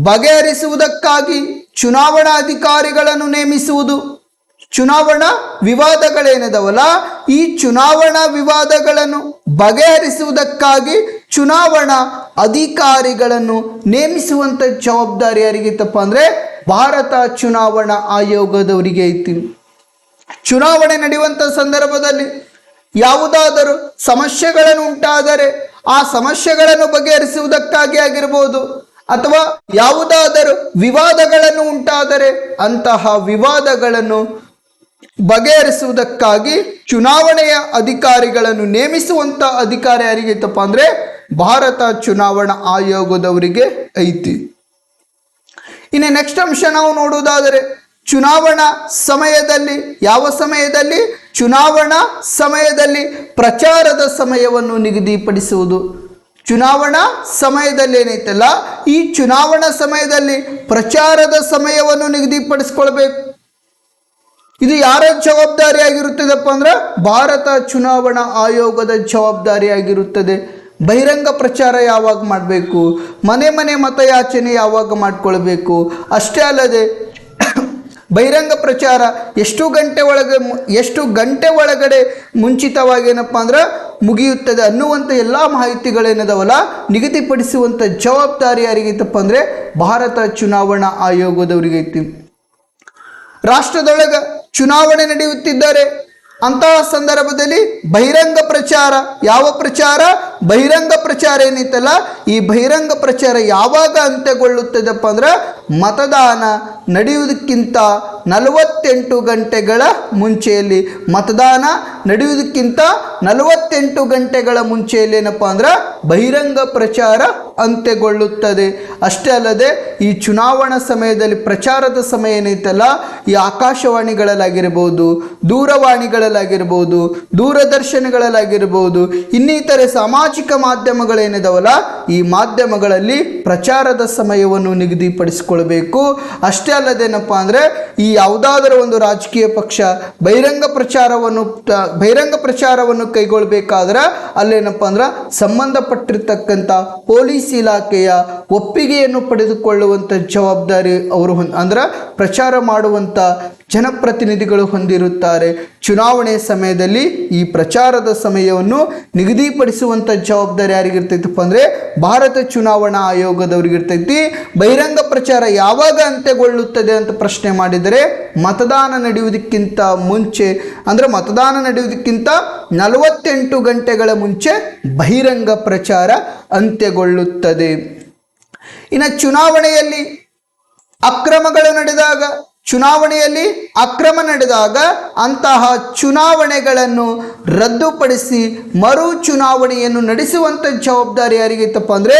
ಬಗೆಹರಿಸುವುದಕ್ಕಾಗಿ ಚುನಾವಣಾ ಅಧಿಕಾರಿಗಳನ್ನು ನೇಮಿಸುವುದು. ಚುನಾವಣಾ ವಿವಾದಗಳೇನಿದಾವಲ್ಲ ಈ ಚುನಾವಣಾ ವಿವಾದಗಳನ್ನು ಬಗೆಹರಿಸುವುದಕ್ಕಾಗಿ ಚುನಾವಣಾ ಅಧಿಕಾರಿಗಳನ್ನು ನೇಮಿಸುವಂಥ ಜವಾಬ್ದಾರಿ ಯಾರಿಗಿತ್ತಪ್ಪ ಅಂದರೆ ಭಾರತ ಚುನಾವಣಾ ಆಯೋಗದವರಿಗೆ ಐತಿ. ಚುನಾವಣೆ ನಡೆಯುವಂಥ ಸಂದರ್ಭದಲ್ಲಿ ಯಾವುದಾದರೂ ಸಮಸ್ಯೆಗಳನ್ನು ಉಂಟಾದರೆ ಆ ಸಮಸ್ಯೆಗಳನ್ನು ಬಗೆಹರಿಸುವುದಕ್ಕಾಗಿ ಆಗಿರ್ಬೋದು ಅಥವಾ ಯಾವುದಾದರೂ ವಿವಾದಗಳನ್ನು ಉಂಟಾದರೆ ಅಂತಹ ವಿವಾದಗಳನ್ನು ಬಗೆಹರಿಸುವುದಕ್ಕಾಗಿ ಚುನಾವಣೆಯ ಅಧಿಕಾರಿಗಳನ್ನು ನೇಮಿಸುವಂಥ ಅಧಿಕಾರ ಯಾರಿಗೈತಪ್ಪ ಅಂದರೆ ಭಾರತ ಚುನಾವಣಾ ಆಯೋಗದವರಿಗೆ ಐತಿ. ಇನ್ನು ನೆಕ್ಸ್ಟ್ ಅಂಶ ನಾವು ನೋಡುವುದಾದರೆ ಚುನಾವಣಾ ಸಮಯದಲ್ಲಿ ಯಾವ ಸಮಯದಲ್ಲಿ ಚುನಾವಣಾ ಸಮಯದಲ್ಲಿ ಪ್ರಚಾರದ ಸಮಯವನ್ನು ನಿಗದಿಪಡಿಸುವುದು. ಚುನಾವಣಾ ಸಮಯದಲ್ಲಿ ಏನೈತಲ್ಲ ಈ ಚುನಾವಣಾ ಸಮಯದಲ್ಲಿ ಪ್ರಚಾರದ ಸಮಯವನ್ನು ನಿಗದಿಪಡಿಸ್ಕೊಳ್ಬೇಕು. ಇದು ಯಾರ ಜವಾಬ್ದಾರಿಯಾಗಿರುತ್ತದಪ್ಪ ಅಂದ್ರೆ ಭಾರತ ಚುನಾವಣಾ ಆಯೋಗದ ಜವಾಬ್ದಾರಿಯಾಗಿರುತ್ತದೆ. ಬಹಿರಂಗ ಪ್ರಚಾರ ಯಾವಾಗ ಮಾಡಬೇಕು, ಮನೆ ಮತಯಾಚನೆ ಯಾವಾಗ ಮಾಡಿಕೊಳ್ಬೇಕು, ಅಷ್ಟೇ ಅಲ್ಲದೆ ಬಹಿರಂಗ ಪ್ರಚಾರ ಎಷ್ಟು ಗಂಟೆ ಒಳಗಡೆ ಮುಂಚಿತವಾಗಿ ಏನಪ್ಪ ಅಂದ್ರೆ ಮುಗಿಯುತ್ತದೆ ಅನ್ನುವಂಥ ಎಲ್ಲ ಮಾಹಿತಿಗಳೇನದವಲ್ಲ ನಿಗದಿಪಡಿಸುವಂಥ ಜವಾಬ್ದಾರಿ ಯಾರಿಗೈತಪ್ಪ ಅಂದರೆ ಭಾರತ ಚುನಾವಣಾ ಆಯೋಗದವರಿಗೆ ಐತಿ. ರಾಷ್ಟ್ರದೊಳಗೆ ಚುನಾವಣೆ ನಡೆಯುತ್ತಿದ್ದರೆ ಅಂತಹ ಸಂದರ್ಭದಲ್ಲಿ ಬಹಿರಂಗ ಪ್ರಚಾರ ಯಾವ ಪ್ರಚಾರ ಬಹಿರಂಗ ಪ್ರಚಾರ ಏನೈತಲ್ಲ ಈ ಬಹಿರಂಗ ಪ್ರಚಾರ ಯಾವಾಗ ಅಂತ್ಯಗೊಳ್ಳುತ್ತದಪ್ಪ ಅಂದ್ರೆ ಮತದಾನ ನಡೆಯುವುದಕ್ಕಿಂತ 48 ಗಂಟೆಗಳ ಮುಂಚೆಯಲ್ಲಿ ಮತದಾನ ನಡೆಯುವುದಕ್ಕಿಂತ 48 ಗಂಟೆಗಳ ಮುಂಚೆಯಲ್ಲಿ ಏನಪ್ಪ ಅಂದ್ರೆ ಬಹಿರಂಗ ಪ್ರಚಾರ ಅಂತ್ಯಗೊಳ್ಳುತ್ತದೆ. ಅಷ್ಟೇ ಅಲ್ಲದೆ ಈ ಚುನಾವಣಾ ಸಮಯದಲ್ಲಿ ಪ್ರಚಾರದ ಸಮಯ ಏನೈತಲ್ಲ ಈ ಆಕಾಶವಾಣಿಗಳಲ್ಲಾಗಿರ್ಬೋದು, ದೂರವಾಣಿಗಳಲ್ಲಾಗಿರ್ಬೋದು, ದೂರದರ್ಶನಗಳಲ್ಲಾಗಿರ್ಬೋದು, ಇನ್ನಿತರೆ ಸಾಮಾಜಿಕ ಸಾಮಾಜಿಕ ಮಾಧ್ಯಮಗಳೇನಿದಾವಲ್ಲ ಈ ಮಾಧ್ಯಮಗಳಲ್ಲಿ ಪ್ರಚಾರದ ಸಮಯವನ್ನು ನಿಗದಿಪಡಿಸಿಕೊಳ್ಬೇಕು. ಅಷ್ಟೇ ಅಲ್ಲದೇನಪ್ಪ ಅಂದರೆ ಈ ಯಾವುದಾದರೂ ಒಂದು ರಾಜಕೀಯ ಪಕ್ಷ ಬಹಿರಂಗ ಪ್ರಚಾರವನ್ನು ಕೈಗೊಳ್ಳಬೇಕಾದ್ರೆ ಅಲ್ಲೇನಪ್ಪ ಅಂದ್ರೆ ಸಂಬಂಧಪಟ್ಟಿರ್ತಕ್ಕಂಥ ಪೊಲೀಸ್ ಇಲಾಖೆಯ ಒಪ್ಪಿಗೆಯನ್ನು ಪಡೆದುಕೊಳ್ಳುವಂಥ ಜವಾಬ್ದಾರಿ ಅವರು ಅಂದ್ರೆ ಪ್ರಚಾರ ಮಾಡುವಂಥ ಜನಪ್ರತಿನಿಧಿಗಳು ಹೊಂದಿರುತ್ತಾರೆ. ಚುನಾವಣೆ ಸಮಯದಲ್ಲಿ ಈ ಪ್ರಚಾರದ ಸಮಯವನ್ನು ನಿಗದಿಪಡಿಸುವಂಥ ಜವಾಬ್ದಾರಿ ಯಾರಿಗಿರ್ತೈತಪ್ಪ ಅಂದರೆ ಭಾರತ ಚುನಾವಣಾ ಆಯೋಗದವ್ರಿಗಿರ್ತೈತಿ. ಬಹಿರಂಗ ಪ್ರಚಾರ ಯಾವಾಗ ಅಂತ್ಯಗೊಳ್ಳುತ್ತದೆ ಅಂತ ಪ್ರಶ್ನೆ ಮಾಡಿದರೆ ಮತದಾನ ನಡೆಯುವುದಕ್ಕಿಂತ ಮುಂಚೆ ಅಂದರೆ ಮತದಾನ ನಡೆಯುವುದಕ್ಕಿಂತ 48 ಗಂಟೆಗಳ ಮುಂಚೆ ಬಹಿರಂಗ ಪ್ರಚಾರ ಅಂತ್ಯಗೊಳ್ಳುತ್ತದೆ. ಇನ್ನು ಚುನಾವಣೆಯಲ್ಲಿ ಅಕ್ರಮ ನಡೆದಾಗ ಅಂತಹ ಚುನಾವಣೆಗಳನ್ನು ರದ್ದುಪಡಿಸಿ ಮರು ಚುನಾವಣೆಯನ್ನು ನಡೆಸುವಂಥ ಜವಾಬ್ದಾರಿ ಯಾರಿಗೈತಪ್ಪ ಅಂದರೆ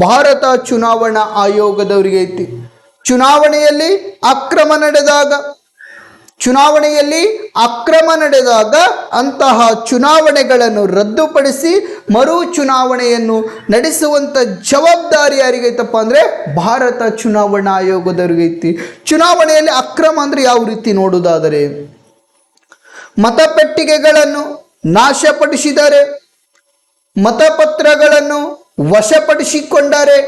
ಭಾರತ ಚುನಾವಣಾ ಆಯೋಗದವರಿಗೆ ಐತಿ. ಚುನಾವಣೆಯಲ್ಲಿ ಅಕ್ರಮ ನಡೆದಾಗ ಅಂತಹ ಚುನಾವಣೆಗಳನ್ನು ರದ್ದುಪಡಿಸಿ ಮರು ಚುನಾವಣೆಯನ್ನು ನಡೆಸುವಂಥ ಜವಾಬ್ದಾರಿ ಯಾರಿಗೈತಪ್ಪ ಅಂದರೆ ಭಾರತ ಚುನಾವಣಾ ಆಯೋಗದವ್ರಿಗೈತಿ. ಚುನಾವಣೆಯಲ್ಲಿ ಅಕ್ರಮ ಅಂದರೆ ಯಾವ ರೀತಿ ನೋಡುವುದಾದರೆ ಮತಪೆಟ್ಟಿಗೆಗಳನ್ನು ನಾಶಪಡಿಸಿದರೆ, ಮತಪತ್ರಗಳನ್ನು ವಶಪಡಿಸಿಕೊಂಡರೆ,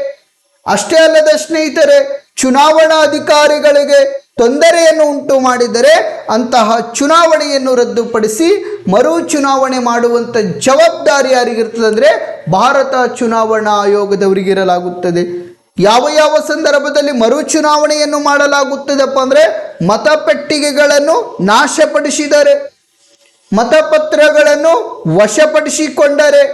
ಅಷ್ಟೇ ಅಲ್ಲದ ಸ್ನೇಹಿತರೆ ಚುನಾವಣಾ ಅಧಿಕಾರಿಗಳಿಗೆ ತೊಂದರೆಯನ್ನು ಉಂಟು ಮಾಡಿದರೆ ಅಂತಹ ಚುನಾವಣೆಯನ್ನು ರದ್ದುಪಡಿಸಿ ಮರು ಚುನಾವಣೆ ಮಾಡುವಂಥ ಜವಾಬ್ದಾರಿ ಯಾರಿಗಿರ್ತದೆ ಅಂದರೆ ಭಾರತ ಚುನಾವಣಾ ಆಯೋಗದವರಿಗಿರಲಾಗುತ್ತದೆ. ಯಾವ ಸಂದರ್ಭದಲ್ಲಿ ಮರು ಚುನಾವಣೆಯನ್ನು ಮಾಡಲಾಗುತ್ತದಪ್ಪ ಅಂದರೆ ಮತಪೆಟ್ಟಿಗೆಗಳನ್ನು ನಾಶಪಡಿಸಿದರೆ, ಮತಪತ್ರಗಳನ್ನು ವಶಪಡಿಸಿಕೊಂಡರೆ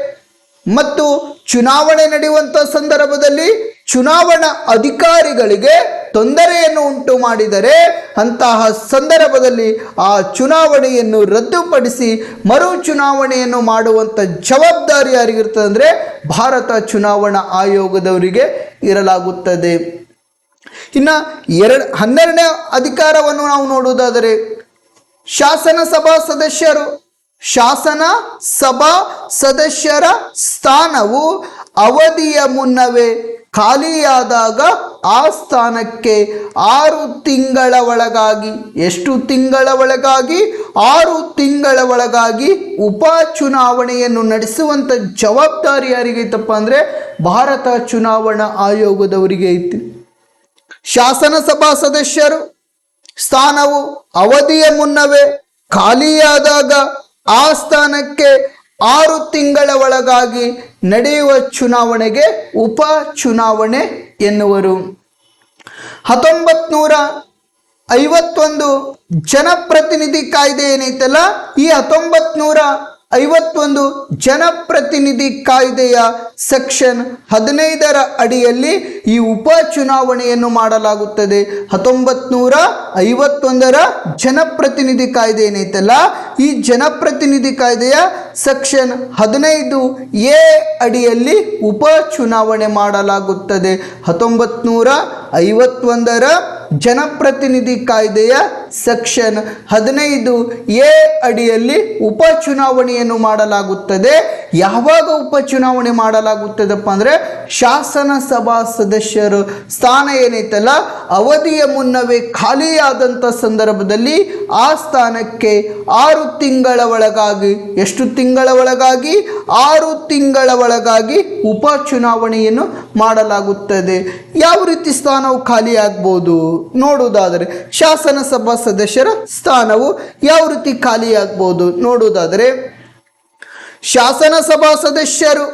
ಮತ್ತು ಚುನಾವಣೆ ನಡೆಯುವಂಥ ಸಂದರ್ಭದಲ್ಲಿ ಚುನಾವಣಾ ಅಧಿಕಾರಿಗಳಿಗೆ ತೊಂದರೆಯನ್ನು ಉಂಟು ಮಾಡಿದರೆ ಅಂತಹ ಸಂದರ್ಭದಲ್ಲಿ ಆ ಚುನಾವಣೆಯನ್ನು ರದ್ದುಪಡಿಸಿ ಮರು ಚುನಾವಣೆಯನ್ನು ಮಾಡುವಂಥ ಜವಾಬ್ದಾರಿ ಯಾರಿಗಿರ್ತದೆ ಅಂದರೆ ಭಾರತ ಚುನಾವಣಾ ಆಯೋಗದವರಿಗೆ ಇರಲಾಗುತ್ತದೆ. ಇನ್ನು 12ನೇ ಅಧಿಕಾರವನ್ನು ನಾವು ನೋಡುವುದಾದರೆ ಶಾಸನಸಭಾ ಸದಸ್ಯರ ಸ್ಥಾನವು ಅವಧಿಯ ಮುನ್ನವೇ ಖಾಲಿಯಾದಾಗ ಆ ಸ್ಥಾನಕ್ಕೆ 6 ತಿಂಗಳ ಒಳಗಾಗಿ ಎಷ್ಟು ತಿಂಗಳ ಒಳಗಾಗಿ 6 ತಿಂಗಳ ಒಳಗಾಗಿ ಉಪಚುನಾವಣೆಯನ್ನು ನಡೆಸುವಂಥ ಜವಾಬ್ದಾರಿ ಯಾರಿಗೈತಪ್ಪ ಅಂದರೆ ಭಾರತ ಚುನಾವಣಾ ಆಯೋಗದವರಿಗೆ ಐತಿ. ಶಾಸನಸಭಾ ಸದಸ್ಯರು ಸ್ಥಾನವು ಅವಧಿಯ ಮುನ್ನವೇ ಖಾಲಿಯಾದಾಗ ಆ ಸ್ಥಾನಕ್ಕೆ 6 ತಿಂಗಳ ಒಳಗಾಗಿ ನಡೆಯುವ ಚುನಾವಣೆಗೆ ಉಪಚುನಾವಣೆ ಎನ್ನುವರು. 1951 ಜನಪ್ರತಿನಿಧಿ ಕಾಯ್ದೆ ಏನೈತಲ್ಲ ಈ 1951 ಜನಪ್ರತಿನಿಧಿ ಕಾಯ್ದೆಯ ಸೆಕ್ಷನ್ 15ರ ಅಡಿಯಲ್ಲಿ ಈ ಉಪಚುನಾವಣೆಯನ್ನು ಮಾಡಲಾಗುತ್ತದೆ. 1951ರ ಜನಪ್ರತಿನಿಧಿ ಕಾಯ್ದೆ ಏನೈತಲ್ಲ ಈ ಜನಪ್ರತಿನಿಧಿ ಕಾಯ್ದೆಯ ಸೆಕ್ಷನ್ 15A ಅಡಿಯಲ್ಲಿ ಉಪಚುನಾವಣೆ ಮಾಡಲಾಗುತ್ತದೆ. 1951ರ ಜನಪ್ರತಿನಿಧಿ ಕಾಯ್ದೆಯ ಸೆಕ್ಷನ್ 15A ಅಡಿಯಲ್ಲಿ ಉಪಚುನಾವಣೆಯನ್ನು ಮಾಡಲಾಗುತ್ತದೆ. ಯಾವಾಗ ಉಪಚುನಾವಣೆ ಮಾಡಲಾಗುತ್ತದಪ್ಪ ಅಂದರೆ ಶಾಸನಸಭಾ ಸದಸ್ಯರ ಸ್ಥಾನ ಏನೈತಲ್ಲ ಅವಧಿಯ ಮುನ್ನವೇ ಖಾಲಿಯಾದಂಥ ಸಂದರ್ಭದಲ್ಲಿ ಆ ಸ್ಥಾನಕ್ಕೆ 6 ತಿಂಗಳ ಒಳಗಾಗಿ ಎಷ್ಟು ತಿಂಗಳ ಒಳಗಾಗಿ 6 ತಿಂಗಳ ಒಳಗಾಗಿ ಉಪಚುನಾವಣೆಯನ್ನು ಮಾಡಲಾಗುತ್ತದೆ. ಯಾವ ರೀತಿ ಸ್ಥಾನವು ಖಾಲಿಯಾಗಬಹುದು ನೋಡುವುದಾದರೆ ಶಾಸನಸಭಾ ಸದಸ್ಯರ ಸ್ಥಾನವು ಯಾವ ರೀತಿ ಖಾಲಿಯಾಗಬಹುದು ನೋಡುವುದಾದರೆ ಶಾಸನಸಭಾ ಸದಸ್ಯರು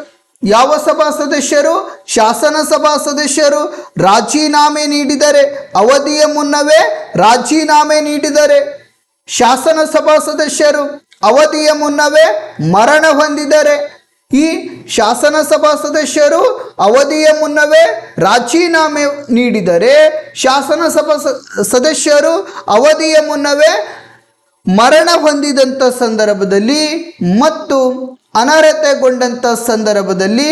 ಯಾವ ಸಭಾ ಸದಸ್ಯರು ಶಾಸನಸಭಾ ಸದಸ್ಯರು ರಾಜೀನಾಮೆ ನೀಡಿದರೆ ಅವಧಿಯ ಮುನ್ನವೇ ರಾಜೀನಾಮೆ ನೀಡಿದರೆ ಶಾಸನಸಭಾ ಸದಸ್ಯರು ಅವಧಿಯ ಮುನ್ನವೇ ಮರಣ ಹೊಂದಿದರೆ ಈ ಶಾಸನಸಭಾ ಸದಸ್ಯರು ಅವಧಿಯ ಮುನ್ನವೇ ರಾಜೀನಾಮೆ ನೀಡಿದರೆ ಶಾಸನಸಭಾ ಸದಸ್ಯರು ಅವಧಿಯ ಮುನ್ನವೇ ಮರಣ ಹೊಂದಿದಂಥ ಸಂದರ್ಭದಲ್ಲಿ ಮತ್ತು ಅನರ್ಹತೆಗೊಂಡಂಥ ಸಂದರ್ಭದಲ್ಲಿ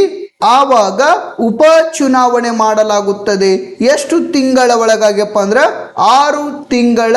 ಆವಾಗ ಉಪಚುನಾವಣೆ ಮಾಡಲಾಗುತ್ತದೆ. ಎಷ್ಟು ತಿಂಗಳ ಒಳಗಾಗಿಪ್ಪ ಅಂದ್ರೆ 6 ತಿಂಗಳ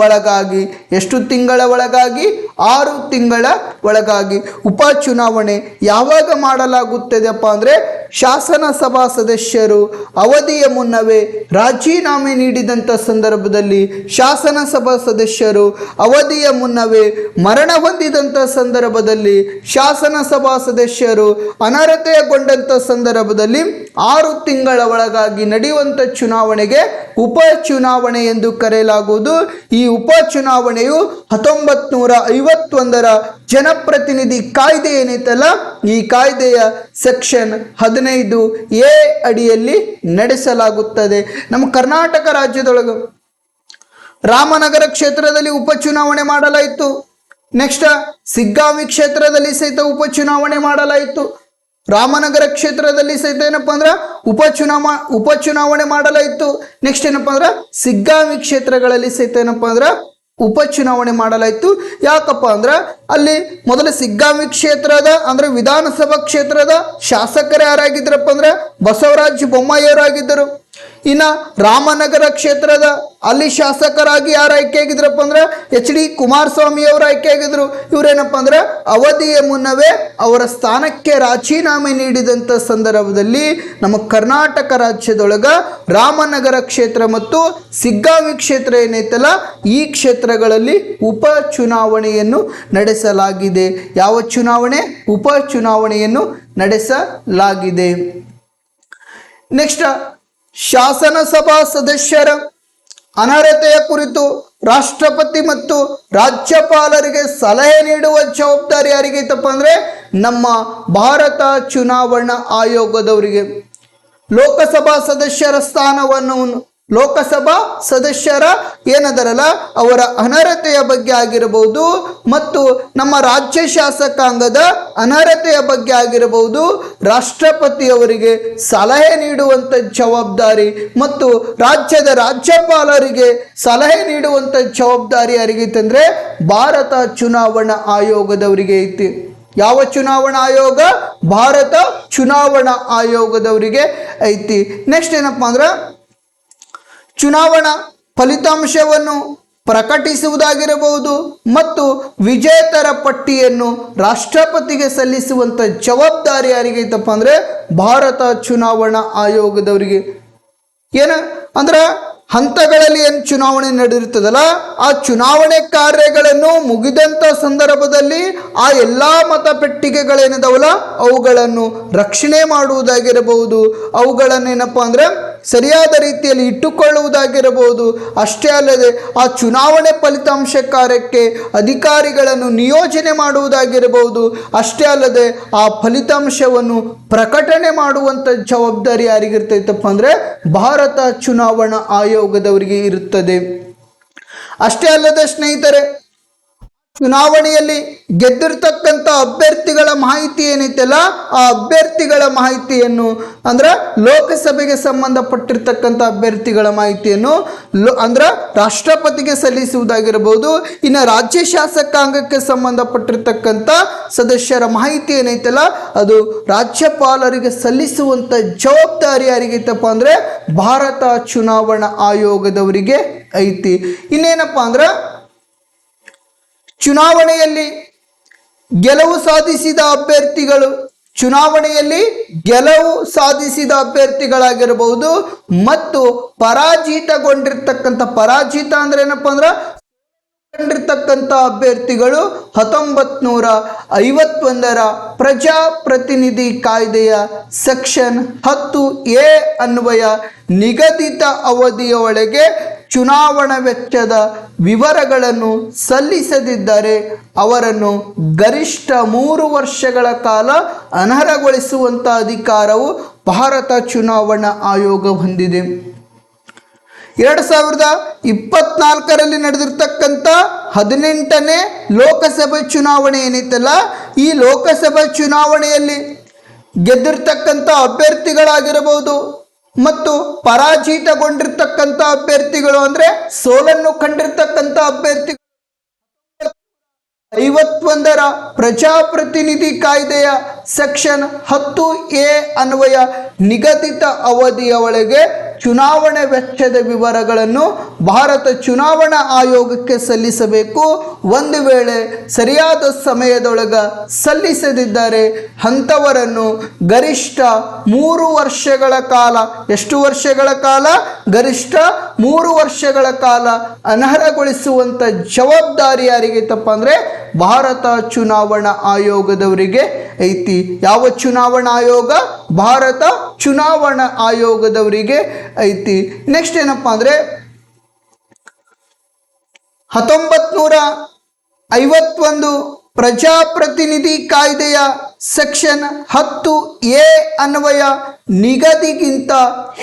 ಒಳಗಾಗಿ ಎಷ್ಟು ತಿಂಗಳ ಒಳಗಾಗಿ 6 ತಿಂಗಳ ಒಳಗಾಗಿ ಉಪಚುನಾವಣೆ ಯಾವಾಗ ಮಾಡಲಾಗುತ್ತದೆಯಪ್ಪ ಅಂದರೆ ಶಾಸನಸಭಾ ಸದಸ್ಯರು ಅವಧಿಯ ಮುನ್ನವೇ ರಾಜೀನಾಮೆ ನೀಡಿದಂಥ ಸಂದರ್ಭದಲ್ಲಿ, ಶಾಸನಸಭಾ ಸದಸ್ಯರು ಅವಧಿಯ ಮುನ್ನವೇ ಮರಣ ಹೊಂದಿದಂಥ ಸಂದರ್ಭದಲ್ಲಿ, ಶಾಸನಸಭಾ ಸದಸ್ಯರು ಅನರ್ಹತೆಗೊಂಡಂಥ ಸಂದರ್ಭದಲ್ಲಿ 6 ತಿಂಗಳ ಒಳಗಾಗಿ ನಡೆಯುವಂಥ ಚುನಾವಣೆಗೆ ಉಪಚುನಾವಣೆ ಎಂದು ಕರೆಯಲಾಗುವುದು. ಈ ಉಪಚುನಾವಣೆಯು 1951ರ ಜನಪ್ರತಿನಿಧಿ ಕಾಯ್ದೆ ಏನೈತಲ್ಲ, ಈ ಕಾಯ್ದೆಯ ಸೆಕ್ಷನ್ 15A ಅಡಿಯಲ್ಲಿ ನಡೆಸಲಾಗುತ್ತದೆ. ನಮ್ಮ ಕರ್ನಾಟಕ ರಾಜ್ಯದೊಳಗೆ ರಾಮನಗರ ಕ್ಷೇತ್ರದಲ್ಲಿ ಉಪಚುನಾವಣೆ ಮಾಡಲಾಯಿತು. ನೆಕ್ಸ್ಟ್ ಸಿಗ್ಗಾವಿ ಕ್ಷೇತ್ರದಲ್ಲಿ ಸಹಿತ ಉಪಚುನಾವಣೆ ಮಾಡಲಾಯಿತು. ರಾಮನಗರ ಕ್ಷೇತ್ರದಲ್ಲಿ ಸಹಿತ ಏನಪ್ಪ ಅಂದ್ರೆ ಉಪಚುನಾವಣೆ ಮಾಡಲಾಯಿತು. ನೆಕ್ಸ್ಟ್ ಏನಪ್ಪ ಅಂದ್ರೆ ಸಿಗ್ಗಾವಿ ಕ್ಷೇತ್ರಗಳಲ್ಲಿ ಸಹಿತ ಏನಪ್ಪ ಅಂದ್ರೆ ಉಪಚುನಾವಣೆ ಮಾಡಲಾಯಿತು. ಯಾಕಪ್ಪ ಅಂದ್ರೆ ಅಲ್ಲಿ ಮೊದಲು ಸಿಗ್ಗಾವಿ ಕ್ಷೇತ್ರದ ಅಂದ್ರೆ ವಿಧಾನಸಭಾ ಕ್ಷೇತ್ರದ ಶಾಸಕರು ಯಾರಾಗಿದ್ರಪ್ಪ ಅಂದ್ರೆ ಬಸವರಾಜ ಬೊಮ್ಮಾಯಿಯವರಾಗಿದ್ದರು. ಇನ್ನು ರಾಮನಗರ ಕ್ಷೇತ್ರದ ಅಲ್ಲಿ ಶಾಸಕರಾಗಿ ಯಾರು ಆಯ್ಕೆಯಾಗಿದ್ರಪ್ಪ ಅಂದ್ರೆ HD ಕುಮಾರಸ್ವಾಮಿ ಅವರು ಆಯ್ಕೆಯಾಗಿದ್ರು. ಇವರೇನಪ್ಪ ಅಂದ್ರೆ ಅವಧಿಯ ಮುನ್ನವೇ ಅವರ ಸ್ಥಾನಕ್ಕೆ ರಾಜೀನಾಮೆ ನೀಡಿದಂಥ ಸಂದರ್ಭದಲ್ಲಿ ನಮ್ಮ ಕರ್ನಾಟಕ ರಾಜ್ಯದೊಳಗ ರಾಮನಗರ ಕ್ಷೇತ್ರ ಮತ್ತು ಸಿಗ್ಗಾವಿ ಕ್ಷೇತ್ರ ಏನೈತಲ್ಲ, ಈ ಕ್ಷೇತ್ರಗಳಲ್ಲಿ ಉಪಚುನಾವಣೆಯನ್ನು ನಡೆಸಲಾಗಿದೆ. ಯಾವ ಚುನಾವಣೆ? ಉಪಚುನಾವಣೆಯನ್ನು ನಡೆಸಲಾಗಿದೆ. ನೆಕ್ಸ್ಟ್ ಶಾಸನಸಭಾ ಸದಸ್ಯರ ಅನರ್ಹತೆಯ ಕುರಿತು ರಾಷ್ಟ್ರಪತಿ ಮತ್ತು ರಾಜ್ಯಪಾಲರಿಗೆ ಸಲಹೆ ನೀಡುವ ಜವಾಬ್ದಾರಿ ಯಾರಿಗೆ ಐತಪ್ಪ ಅಂದ್ರೆ ನಮ್ಮ ಭಾರತ ಚುನಾವಣಾ ಆಯೋಗದವರಿಗೆ. ಲೋಕಸಭಾ ಸದಸ್ಯರ ಸ್ಥಾನವನ್ನು ಲೋಕಸಭಾ ಸದಸ್ಯರ ಏನದರಲ್ಲ ಅವರ ಅನರ್ಹತೆಯ ಬಗ್ಗೆ ಆಗಿರಬಹುದು ಮತ್ತು ನಮ್ಮ ರಾಜ್ಯ ಶಾಸಕಾಂಗದ ಅನರ್ಹತೆಯ ಬಗ್ಗೆ ಆಗಿರಬಹುದು ರಾಷ್ಟ್ರಪತಿಯವರಿಗೆ ಸಲಹೆ ನೀಡುವಂಥ ಜವಾಬ್ದಾರಿ ಮತ್ತು ರಾಜ್ಯದ ರಾಜ್ಯಪಾಲರಿಗೆ ಸಲಹೆ ನೀಡುವಂಥ ಜವಾಬ್ದಾರಿ ಯಾರಿಗೈತಂದ್ರೆ ಭಾರತ ಚುನಾವಣಾ ಆಯೋಗದವರಿಗೆ ಐತಿ. ಯಾವ ಚುನಾವಣಾ ಆಯೋಗ? ಭಾರತ ಚುನಾವಣಾ ಆಯೋಗದವರಿಗೆ ಐತಿ. ನೆಕ್ಸ್ಟ್ ಏನಪ್ಪ ಅಂದ್ರೆ ಚುನಾವಣಾ ಫಲಿತಾಂಶವನ್ನು ಪ್ರಕಟಿಸುವುದಾಗಿರಬಹುದು ಮತ್ತು ವಿಜೇತರ ಪಟ್ಟಿಯನ್ನು ರಾಷ್ಟ್ರಪತಿಗೆ ಸಲ್ಲಿಸುವಂಥ ಜವಾಬ್ದಾರಿ ಯಾರಿಗೈತಪ್ಪ ಅಂದರೆ ಭಾರತ ಚುನಾವಣಾ ಆಯೋಗದವರಿಗೆ. ಅಂದ್ರೆ ಹಂತಗಳಲ್ಲಿ ಏನು ಚುನಾವಣೆ ನಡೆದಿರ್ತದಲ್ಲ, ಆ ಚುನಾವಣೆ ಕಾರ್ಯಗಳನ್ನು ಮುಗಿದಂಥ ಸಂದರ್ಭದಲ್ಲಿ ಆ ಎಲ್ಲ ಮತಪೆಟ್ಟಿಗೆಗಳೇನಿದಾವಲ್ಲ ಅವುಗಳನ್ನು ರಕ್ಷಣೆ ಮಾಡುವುದಾಗಿರಬಹುದು, ಅವುಗಳನ್ನೇನಪ್ಪ ಅಂದ್ರೆ ಸರಿಯಾದ ರೀತಿಯಲ್ಲಿ ಇಟ್ಟುಕೊಳ್ಳುವುದಾಗಿರಬಹುದು. ಅಷ್ಟೇ ಅಲ್ಲದೆ ಆ ಚುನಾವಣೆ ಫಲಿತಾಂಶ ಕಾರ್ಯಕ್ಕೆ ಅಧಿಕಾರಿಗಳನ್ನು ನಿಯೋಜನೆ ಮಾಡುವುದಾಗಿರಬಹುದು. ಅಷ್ಟೇ ಅಲ್ಲದೆ ಆ ಫಲಿತಾಂಶವನ್ನು ಪ್ರಕಟಣೆ ಮಾಡುವಂಥ ಜವಾಬ್ದಾರಿ ಯಾರಿಗಿರ್ತೈತಪ್ಪ ಅಂದರೆ ಭಾರತ ಚುನಾವಣಾ ಆಯೋಗದವರಿಗೆ ಇರುತ್ತದೆ. ಅಷ್ಟೇ ಅಲ್ಲದೆ ಸ್ನೇಹಿತರೆ, ಚುನಾವಣೆಯಲ್ಲಿ ಗೆದ್ದಿರ್ತಕ್ಕಂಥ ಅಭ್ಯರ್ಥಿಗಳ ಮಾಹಿತಿ ಏನೈತಲ್ಲ, ಆ ಅಭ್ಯರ್ಥಿಗಳ ಮಾಹಿತಿಯನ್ನು ಅಂದ್ರೆ ಲೋಕಸಭೆಗೆ ಸಂಬಂಧಪಟ್ಟಿರ್ತಕ್ಕಂಥ ಅಭ್ಯರ್ಥಿಗಳ ಮಾಹಿತಿಯನ್ನು ಅಂದ್ರೆ ರಾಷ್ಟ್ರಪತಿಗೆ ಸಲ್ಲಿಸುವುದಾಗಿರಬಹುದು. ಇನ್ನು ರಾಜ್ಯ ಶಾಸಕಾಂಗಕ್ಕೆ ಸಂಬಂಧಪಟ್ಟಿರ್ತಕ್ಕಂಥ ಸದಸ್ಯರ ಮಾಹಿತಿ ಏನೈತಲ್ಲ ಅದು ರಾಜ್ಯಪಾಲರಿಗೆ ಸಲ್ಲಿಸುವಂಥ ಜವಾಬ್ದಾರಿ ಯಾರಿಗೈತಪ್ಪ ಅಂದರೆ ಭಾರತ ಚುನಾವಣಾ ಆಯೋಗದವರಿಗೆ ಐತಿ. ಇನ್ನೇನಪ್ಪ ಅಂದ್ರೆ ಚುನಾವಣೆಯಲ್ಲಿ ಗೆಲುವು ಸಾಧಿಸಿದ ಅಭ್ಯರ್ಥಿಗಳಾಗಿರಬಹುದು ಮತ್ತು ಪರಾಜಿತ ಅಂದ್ರೆ ಏನಪ್ಪ ಅಂದ್ರೆ ಅಭ್ಯರ್ಥಿಗಳು 1951ರ ಪ್ರಜಾಪ್ರತಿನಿಧಿ ಕಾಯ್ದೆಯ ಸೆಕ್ಷನ್ 10A ಅನ್ವಯ ನಿಗದಿತ ಅವಧಿಯ ಒಳಗೆ ಚುನಾವಣಾ ವೆಚ್ಚದ ವಿವರಗಳನ್ನು ಸಲ್ಲಿಸದಿದ್ದರೆ ಅವರನ್ನು ಗರಿಷ್ಠ 3 ವರ್ಷಗಳ ಕಾಲ ಅನರ್ಹಗೊಳಿಸುವಂಥ ಅಧಿಕಾರವು ಭಾರತ ಚುನಾವಣಾ ಆಯೋಗ ಹೊಂದಿದೆ. 2024ರಲ್ಲಿ ನಡೆದಿರ್ತಕ್ಕಂಥ 18ನೇ ಲೋಕಸಭೆ ಚುನಾವಣೆ ಏನೈತಲ್ಲ, ಈ ಲೋಕಸಭೆ ಚುನಾವಣೆಯಲ್ಲಿ ಗೆದ್ದಿರ್ತಕ್ಕಂಥ ಅಭ್ಯರ್ಥಿಗಳಾಗಿರಬಹುದು ಮತ್ತು ಪರಾಜಿತಗೊಂಡಿರ್ತಕ್ಕಂಥ ಅಭ್ಯರ್ಥಿಗಳು ಅಂದರೆ ಸೋಲನ್ನು ಕಂಡಿರ್ತಕ್ಕಂಥ ಅಭ್ಯರ್ಥಿಗಳು 51ರ ಪ್ರಜಾಪ್ರತಿನಿಧಿ ಕಾಯ್ದೆಯ ಸೆಕ್ಷನ್ 10A ಅನ್ವಯ ನಿಗದಿತ ಅವಧಿಯ ಒಳಗೆ ಚುನಾವಣೆ ವೆಚ್ಚದ ವಿವರಗಳನ್ನು ಭಾರತ ಚುನಾವಣಾ ಆಯೋಗಕ್ಕೆ ಸಲ್ಲಿಸಬೇಕು. ಒಂದು ವೇಳೆ ಸರಿಯಾದ ಸಮಯದೊಳಗೆ ಸಲ್ಲಿಸದಿದ್ದರೆ ಅಂಥವರನ್ನು ಗರಿಷ್ಠ 3 ವರ್ಷಗಳ ಕಾಲ, ಎಷ್ಟು ವರ್ಷಗಳ ಕಾಲ? ಗರಿಷ್ಠ 3 ವರ್ಷಗಳ ಕಾಲ ಅನರ್ಹಗೊಳಿಸುವಂಥ ಜವಾಬ್ದಾರಿ ಯಾರಿಗೈತಪ್ಪ ಅಂದರೆ ಭಾರತ ಚುನಾವಣಾ ಆಯೋಗದವರಿಗೆ ಐತಿ. ಯಾವ ಚುನಾವಣಾ ಆಯೋಗ? ಭಾರತ ಚುನಾವಣಾ ಆಯೋಗದವರಿಗೆ ಐತಿ. ನೆಕ್ಸ್ಟ್ ಏನಪ್ಪಾ ಅಂದರೆ 1951 ಪ್ರಜಾಪ್ರತಿನಿಧಿ ಕಾಯ್ದೆಯ ಸೆಕ್ಷನ್ 10A ಅನ್ವಯ ನಿಗದಿಗಿಂತ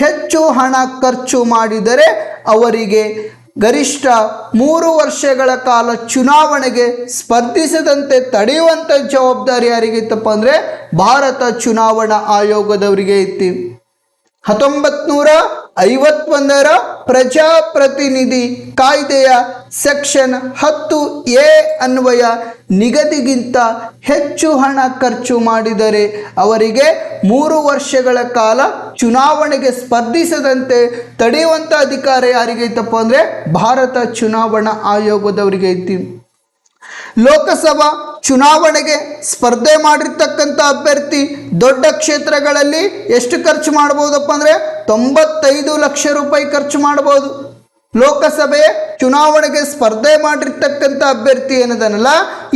ಹೆಚ್ಚು ಹಣ ಖರ್ಚು ಮಾಡಿದರೆ ಅವರಿಗೆ ಗರಿಷ್ಠ 3 ವರ್ಷಗಳ ಕಾಲ ಚುನಾವಣೆಗೆ ಸ್ಪರ್ಧಿಸದಂತೆ ತಡೆಯುವಂಥ ಜವಾಬ್ದಾರಿ ಯಾರಿಗೈತಪ್ಪ ಅಂದರೆ ಭಾರತ ಚುನಾವಣಾ ಆಯೋಗದವರಿಗೆ ಐತಿ. 1951 ಪ್ರಜಾಪ್ರತಿನಿಧಿ ಕಾಯ್ದೆಯ ಸೆಕ್ಷನ್ 10A ಅನ್ವಯ ನಿಗದಿಗಿಂತ ಹೆಚ್ಚು ಹಣ ಖರ್ಚು ಮಾಡಿದರೆ ಅವರಿಗೆ 3 ವರ್ಷಗಳ ಕಾಲ ಚುನಾವಣೆಗೆ ಸ್ಪರ್ಧಿಸದಂತೆ ತಡೆಯುವಂಥ ಅಧಿಕಾರ ಯಾರಿಗೈತಪ್ಪ ಅಂದರೆ ಭಾರತ ಚುನಾವಣಾ ಆಯೋಗದವರಿಗೆ ಐತಿ. ಲೋಕಸಭಾ ಚುನಾವಣೆಗೆ ಸ್ಪರ್ಧೆ ಮಾಡಿರ್ತಕ್ಕಂಥ ಅಭ್ಯರ್ಥಿ ದೊಡ್ಡ ಕ್ಷೇತ್ರಗಳಲ್ಲಿ ಎಷ್ಟು ಖರ್ಚು ಮಾಡ್ಬೋದಪ್ಪ ಅಂದರೆ 95 ಲಕ್ಷ ರೂಪಾಯಿ ಖರ್ಚು ಮಾಡ್ಬೋದು. ಲೋಕಸಭೆ ಚುನಾವಣೆಗೆ ಸ್ಪರ್ಧೆ ಮಾಡಿರ್ತಕ್ಕಂಥ ಅಭ್ಯರ್ಥಿ ಏನಿದಾನಲ್ಲ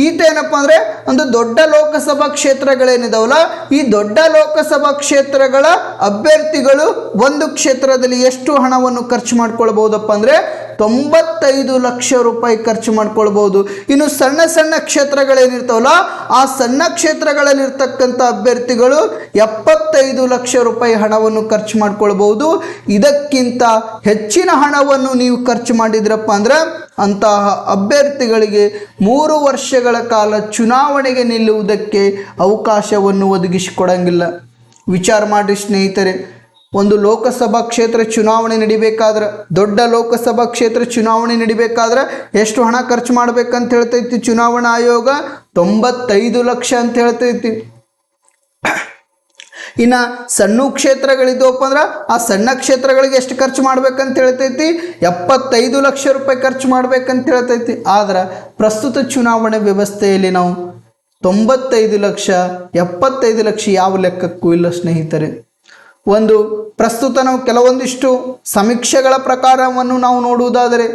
ಈತ ಏನಪ್ಪ ಅಂದರೆ ಒಂದು ದೊಡ್ಡ ಲೋಕಸಭಾ ಕ್ಷೇತ್ರಗಳೇನಿದಾವಲ್ಲ ಈ ದೊಡ್ಡ ಲೋಕಸಭಾ ಕ್ಷೇತ್ರಗಳ ಅಭ್ಯರ್ಥಿಗಳು ಒಂದು ಕ್ಷೇತ್ರದಲ್ಲಿ ಎಷ್ಟು ಹಣವನ್ನು ಖರ್ಚು ಮಾಡ್ಕೊಳ್ಬಹುದಪ್ಪ ಅಂದರೆ 95 ಲಕ್ಷ ರೂಪಾಯಿ ಖರ್ಚು ಮಾಡ್ಕೊಳ್ಬಹುದು. ಇನ್ನು ಸಣ್ಣ ಸಣ್ಣ ಕ್ಷೇತ್ರಗಳೇನಿರ್ತಾವಲ್ಲ ಆ ಸಣ್ಣ ಕ್ಷೇತ್ರಗಳಲ್ಲಿರ್ತಕ್ಕಂಥ ಅಭ್ಯರ್ಥಿಗಳು 75 ಲಕ್ಷ ರೂಪಾಯಿ ಹಣವನ್ನು ಖರ್ಚು ಮಾಡ್ಕೊಳ್ಬಹುದು. ಇದಕ್ಕಿಂತ ಹೆಚ್ಚಿನ ಹಣವನ್ನು ನೀವು ಖರ್ಚು ಮಾಡಿದ್ರಪ್ಪ ಅಂದ್ರೆ ಅಂತಹ ಅಭ್ಯರ್ಥಿಗಳಿಗೆ 3 ವರ್ಷಗಳ ಕಾಲ ಚುನಾವಣೆಗೆ ನಿಲ್ಲುವುದಕ್ಕೆ ಅವಕಾಶವನ್ನು ಒದಗಿಸಿಕೊಡಂಗಿಲ್ಲ. ವಿಚಾರ ಮಾಡಿ ಸ್ನೇಹಿತರೆ, ಒಂದು ಲೋಕಸಭಾ ಕ್ಷೇತ್ರ ಚುನಾವಣೆ ನಡಿಬೇಕಾದ್ರೆ, ದೊಡ್ಡ ಲೋಕಸಭಾ ಕ್ಷೇತ್ರ ಚುನಾವಣೆ ನಡಿಬೇಕಾದ್ರೆ ಎಷ್ಟು ಹಣ ಖರ್ಚು ಮಾಡ್ಬೇಕಂತ ಹೇಳ್ತೈತಿ ಚುನಾವಣಾ ಆಯೋಗ? 95 ಲಕ್ಷ ಅಂತ ಹೇಳ್ತೈತಿ. ಇನ್ನು ಸಣ್ಣ ಕ್ಷೇತ್ರಗಳಿದ್ದವಪ್ಪ ಅಂದ್ರೆ ಆ ಸಣ್ಣ ಕ್ಷೇತ್ರಗಳಿಗೆ ಎಷ್ಟು ಖರ್ಚು ಮಾಡ್ಬೇಕಂತ ಹೇಳ್ತೈತಿ? 75 ಲಕ್ಷ ರೂಪಾಯಿ ಖರ್ಚು ಮಾಡ್ಬೇಕಂತ ಹೇಳ್ತೈತಿ. ಆದ್ರೆ ಪ್ರಸ್ತುತ ಚುನಾವಣೆ ವ್ಯವಸ್ಥೆಯಲ್ಲಿ ನಾವು 95 ಲಕ್ಷ 75 ಲಕ್ಷ ಯಾವ ಲೆಕ್ಕಕ್ಕೂ ಇಲ್ಲ ಸ್ನೇಹಿತರೆ. ಒಂದು ಪ್ರಸ್ತುತ ನಾವು ಕೆಲವೊಂದಿಷ್ಟು ಸಮೀಕ್ಷೆಗಳ ಪ್ರಕಾರವನ್ನು ನಾವು ನೋಡುವುದಾದರೆ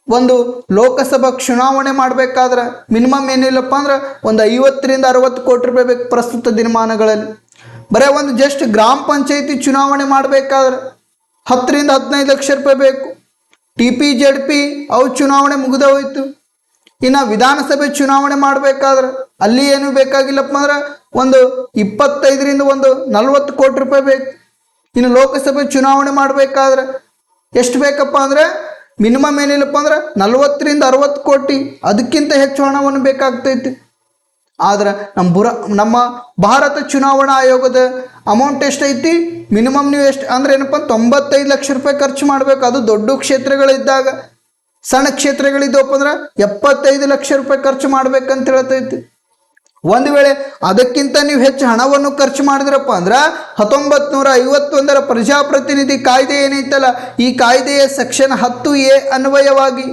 ಒಂದು ಲೋಕಸಭಾ ಚುನಾವಣೆ ಮಾಡಬೇಕಾದ್ರೆ ಮಿನಿಮಮ್ ಏನಿಲ್ಲಪ್ಪ ಅಂದ್ರೆ ಒಂದು 50ರಿಂದ 60 ಕೋಟಿ ರೂಪಾಯಿ ಬೇಕು ಪ್ರಸ್ತುತ ದಿನಮಾನಗಳಲ್ಲಿ. ಬರೀ ಒಂದು ಜಸ್ಟ್ ಗ್ರಾಮ ಪಂಚಾಯಿತಿ ಚುನಾವಣೆ ಮಾಡಬೇಕಾದ್ರೆ 10ರಿಂದ 15 ಲಕ್ಷ ರೂಪಾಯಿ ಬೇಕು. TP-ZP ಅವು ಚುನಾವಣೆ ಮುಗಿದ ಹೋಯ್ತು. ಇನ್ನು ವಿಧಾನಸಭೆ ಚುನಾವಣೆ ಮಾಡಬೇಕಾದ್ರೆ ಅಲ್ಲಿ ಏನು ಬೇಕಾಗಿಲ್ಲಪ್ಪ ಅಂದ್ರೆ ಒಂದು 25ರಿಂದ ಒಂದು 40 ಕೋಟಿ ರೂಪಾಯಿ ಬೇಕು. ಇನ್ನು ಲೋಕಸಭೆ ಚುನಾವಣೆ ಮಾಡಬೇಕಾದ್ರೆ ಎಷ್ಟು ಬೇಕಪ್ಪ ಅಂದರೆ ಮಿನಿಮಮ್ ಏನಿಲ್ಲಪ್ಪ ಅಂದ್ರೆ 40ರಿಂದ 60 ಕೋಟಿ, ಅದಕ್ಕಿಂತ ಹೆಚ್ಚು ಹಣವನ್ನು ಬೇಕಾಗ್ತೈತಿ. ಆದ್ರೆ ನಮ್ಮ ಭಾರತ ಚುನಾವಣಾ ಆಯೋಗದ ಅಮೌಂಟ್ ಎಷ್ಟೈತಿ? ಮಿನಿಮಮ್ ನೀವು ಎಷ್ಟು ಅಂದ್ರೆ ಏನಪ್ಪ 95 ಲಕ್ಷ ರೂಪಾಯಿ ಖರ್ಚು ಮಾಡಬೇಕು. ಅದು ದೊಡ್ಡ ಕ್ಷೇತ್ರಗಳಿದ್ದಾಗ. ಸಣ್ಣ ಕ್ಷೇತ್ರಗಳಿದ್ದವಪ್ಪ ಅಂದ್ರೆ 75 ಲಕ್ಷ ರೂಪಾಯಿ ಖರ್ಚು ಮಾಡ್ಬೇಕಂತ ಹೇಳ್ತೈತಿ. ಒಂದು ವೇಳೆ ಅದಕ್ಕಿಂತ ನೀವು ಹೆಚ್ಚು ಹಣವನ್ನು ಖರ್ಚು ಮಾಡಿದ್ರಪ್ಪ ಅಂದ್ರೆ 1951 ಪ್ರಜಾಪ್ರತಿನಿಧಿ ಕಾಯ್ದೆ ಏನೈತಲ್ಲ ಈ ಕಾಯ್ದೆಯ ಸೆಕ್ಷನ್ 10A ಅನ್ವಯವಾಗಿ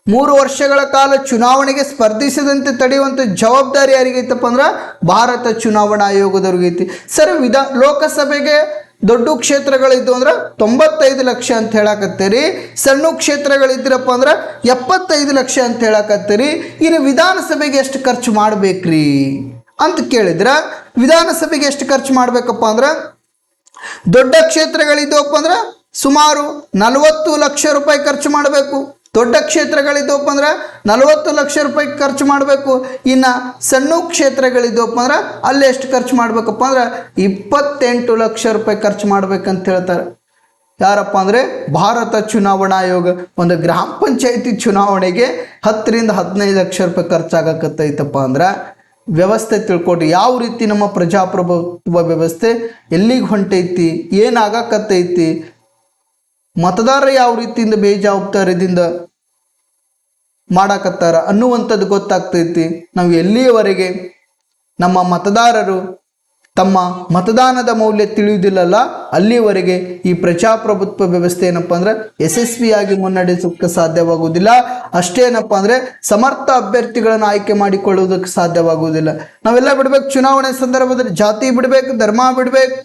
3 ವರ್ಷಗಳ ಕಾಲ ಚುನಾವಣೆಗೆ ಸ್ಪರ್ಧಿಸದಂತೆ ತಡೆಯುವಂಥ ಜವಾಬ್ದಾರಿ ಯಾರಿಗೈತಪ್ಪ ಅಂದ್ರೆ ಭಾರತ ಚುನಾವಣಾ ಆಯೋಗದವ್ರಿಗೈತಿ. ಸರ್, ಲೋಕಸಭೆಗೆ ದೊಡ್ಡ ಕ್ಷೇತ್ರಗಳಿದ್ದು ಅಂದ್ರೆ 95 ಲಕ್ಷ ಅಂತ ಹೇಳಕತ್ತೀರಿ, ಸಣ್ಣ ಕ್ಷೇತ್ರಗಳಿದ್ರಪ್ಪ ಅಂದ್ರೆ 75 ಲಕ್ಷ ಅಂತ ಹೇಳಕತ್ತೀರಿ. ಇನ್ನು ವಿಧಾನಸಭೆಗೆ ಎಷ್ಟು ಖರ್ಚು ಮಾಡ್ಬೇಕ್ರಿ ಅಂತ ಕೇಳಿದ್ರೆ ವಿಧಾನಸಭೆಗೆ ಎಷ್ಟು ಖರ್ಚು ಮಾಡ್ಬೇಕಪ್ಪ ಅಂದ್ರೆ ದೊಡ್ಡ ಕ್ಷೇತ್ರಗಳಿದ್ದವಪ್ಪ ಅಂದ್ರೆ ಸುಮಾರು 40 ಲಕ್ಷ ರೂಪಾಯಿ ಖರ್ಚು ಮಾಡಬೇಕು. ದೊಡ್ಡ ಕ್ಷೇತ್ರಗಳಿದ್ದವಪ್ಪ ಅಂದ್ರೆ 40 ಲಕ್ಷ ರೂಪಾಯಿ ಖರ್ಚು ಮಾಡಬೇಕು. ಇನ್ನು ಸಣ್ಣ ಕ್ಷೇತ್ರಗಳಿದ್ದವಪ್ಪ ಅಂದ್ರೆ ಅಲ್ಲಿ ಎಷ್ಟು ಖರ್ಚು ಮಾಡಬೇಕಪ್ಪ ಅಂದ್ರೆ 28 ಲಕ್ಷ ರೂಪಾಯಿ ಖರ್ಚು ಮಾಡ್ಬೇಕಂತ ಹೇಳ್ತಾರೆ. ಯಾರಪ್ಪ ಅಂದರೆ ಭಾರತ ಚುನಾವಣಾ ಆಯೋಗ. ಒಂದು ಗ್ರಾಮ ಪಂಚಾಯಿತಿ ಚುನಾವಣೆಗೆ 10ರಿಂದ 15 ಲಕ್ಷ ರೂಪಾಯಿ ಖರ್ಚಾಗತ್ತೈತಪ್ಪ ಅಂದ್ರೆ ವ್ಯವಸ್ಥೆ ತಿಳ್ಕೊಟ್ಟು ಯಾವ ರೀತಿ ನಮ್ಮ ಪ್ರಜಾಪ್ರಭುತ್ವ ವ್ಯವಸ್ಥೆ ಎಲ್ಲಿಗೆ ಹೊಂಟೈತಿ, ಏನಾಗಕತ್ತೈತಿ, ಮತದಾರರು ಯಾವ ರೀತಿಯಿಂದ ಬೇಜವಾಬ್ದಾರಿಯಿಂದ ಮಾಡಾಕತ್ತಾರ ಅನ್ನುವಂಥದ್ದು ಗೊತ್ತಾಗ್ತೈತಿ. ನಾವು ಎಲ್ಲಿಯವರೆಗೆ ನಮ್ಮ ಮತದಾರರು ತಮ್ಮ ಮತದಾನದ ಮೌಲ್ಯ ತಿಳಿಯುವುದಿಲ್ಲಲ್ಲ ಅಲ್ಲಿವರೆಗೆ ಈ ಪ್ರಜಾಪ್ರಭುತ್ವ ವ್ಯವಸ್ಥೆ ಏನಪ್ಪ ಅಂದ್ರೆ ಯಶಸ್ವಿಯಾಗಿ ಮುನ್ನಡೆಸೋಕ್ಕೆ ಸಾಧ್ಯವಾಗುವುದಿಲ್ಲ. ಅಷ್ಟೇನಪ್ಪ ಅಂದ್ರೆ ಸಮರ್ಥ ಅಭ್ಯರ್ಥಿಗಳನ್ನು ಆಯ್ಕೆ ಮಾಡಿಕೊಳ್ಳುವುದಕ್ಕೆ ಸಾಧ್ಯವಾಗುವುದಿಲ್ಲ. ನಾವೆಲ್ಲ ಬಿಡ್ಬೇಕು, ಚುನಾವಣೆ ಸಂದರ್ಭದಲ್ಲಿ ಜಾತಿ ಬಿಡ್ಬೇಕು, ಧರ್ಮ ಬಿಡ್ಬೇಕು,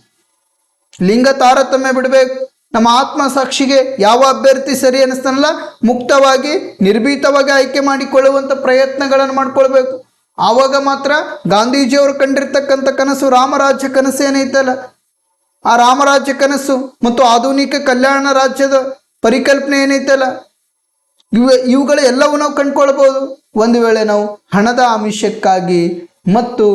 ಲಿಂಗ ತಾರತಮ್ಯ ಬಿಡ್ಬೇಕು. ನಮ್ಮ ಆತ್ಮಸಾಕ್ಷಿಗೆ ಯಾವ ಅಭ್ಯರ್ಥಿ ಸರಿ ಅನಿಸ್ತಾನಲ್ಲ ಮುಕ್ತವಾಗಿ ನಿರ್ಭೀತವಾಗಿ ಆಯ್ಕೆ ಮಾಡಿಕೊಳ್ಳುವಂಥ ಪ್ರಯತ್ನಗಳನ್ನು ಮಾಡ್ಕೊಳ್ಬೇಕು. ಆವಾಗ ಮಾತ್ರ ಗಾಂಧೀಜಿಯವರು ಕಂಡಿರ್ತಕ್ಕಂಥ ಕನಸು ರಾಮರಾಜ್ಯ ಕನಸು ಏನೈತಲ್ಲ ಆ ರಾಮರಾಜ್ಯ ಕನಸು ಮತ್ತು ಆಧುನಿಕ ಕಲ್ಯಾಣ ರಾಜ್ಯದ ಪರಿಕಲ್ಪನೆ ಏನೈತಲ್ಲ ಇವುಗಳು ಎಲ್ಲವೂ ನಾವು ಕಂಡುಕೊಳ್ಬೋದು. ಒಂದು ವೇಳೆ ನಾವು ಹಣದ ಆಮಿಷಕ್ಕಾಗಿ ಮತ್ತು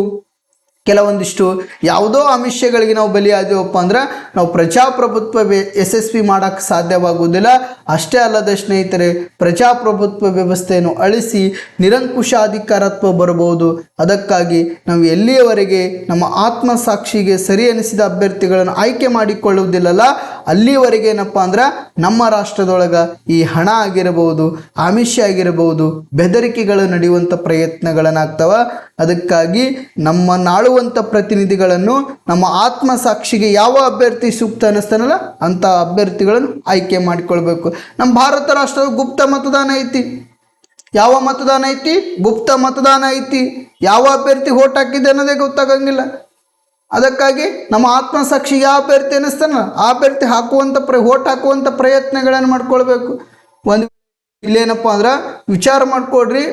ಕೆಲವೊಂದಿಷ್ಟು ಯಾವುದೋ ಆಮಿಷಗಳಿಗೆ ನಾವು ಬಲಿಯಾದೆವಪ್ಪ ಅಂದ್ರೆ ನಾವು ಪ್ರಜಾಪ್ರಭುತ್ವ ಯಶಸ್ವಿ ಮಾಡೋಕ್ಕೆ ಸಾಧ್ಯವಾಗುವುದಿಲ್ಲ. ಅಷ್ಟೇ ಅಲ್ಲದೆ ಸ್ನೇಹಿತರೆ, ಪ್ರಜಾಪ್ರಭುತ್ವ ವ್ಯವಸ್ಥೆಯನ್ನು ಅಳಿಸಿ ನಿರಂಕುಶ ಅಧಿಕಾರತ್ವ ಬರಬಹುದು. ಅದಕ್ಕಾಗಿ ನಾವು ಎಲ್ಲಿಯವರೆಗೆ ನಮ್ಮ ಆತ್ಮಸಾಕ್ಷಿಗೆ ಸರಿ ಅನಿಸಿದ ಅಭ್ಯರ್ಥಿಗಳನ್ನು ಆಯ್ಕೆ ಮಾಡಿಕೊಳ್ಳುವುದಿಲ್ಲಲ್ಲ ಅಲ್ಲಿವರೆಗೆ ಏನಪ್ಪ ಅಂದ್ರೆ ನಮ್ಮ ರಾಷ್ಟ್ರದೊಳಗೆ ಈ ಹಣ ಆಗಿರಬಹುದು, ಆಮಿಷ ಆಗಿರಬಹುದು, ಬೆದರಿಕೆಗಳು ನಡೆಯುವಂಥ ಪ್ರಯತ್ನಗಳನ್ನಾಗ್ತವ. ಅದಕ್ಕಾಗಿ ನಮ್ಮ ನಾಳುವಂಥ ಪ್ರತಿನಿಧಿಗಳನ್ನು ನಮ್ಮ ಆತ್ಮಸಾಕ್ಷಿಗೆ ಯಾವ ಅಭ್ಯರ್ಥಿ ಸೂಕ್ತ ಅನ್ನಿಸ್ತಾನಲ್ಲ ಅಂಥ ಅಭ್ಯರ್ಥಿಗಳನ್ನು ಆಯ್ಕೆ ಮಾಡಿಕೊಳ್ಬೇಕು. ನಮ್ಮ ಭಾರತ ರಾಷ್ಟ್ರದ ಗುಪ್ತ ಮತದಾನ ಐತಿ. ಯಾವ ಮತದಾನ ಐತಿ? ಗುಪ್ತ ಮತದಾನ ಐತಿ. ಯಾವ ಅಭ್ಯರ್ಥಿ ಓಟ್ ಹಾಕಿದೆ ಅನ್ನೋದೇ ಗೊತ್ತಾಗಂಗಿಲ್ಲ. ಅದಕ್ಕಾಗಿ ನಮ್ಮ ಆತ್ಮಸಾಕ್ಷಿಗೆ ಯಾವ ಅಭ್ಯರ್ಥಿ ಅನ್ನಿಸ್ತಾನ ಆ ಅಭ್ಯರ್ಥಿ ಓಟ್ ಹಾಕುವಂಥ ಪ್ರಯತ್ನಗಳನ್ನು ಮಾಡ್ಕೊಳ್ಬೇಕು. ಒಂದು ಇಲ್ಲೇನಪ್ಪ ಅಂದ್ರೆ ವಿಚಾರ ಮಾಡ್ಕೊಡ್ರಿ,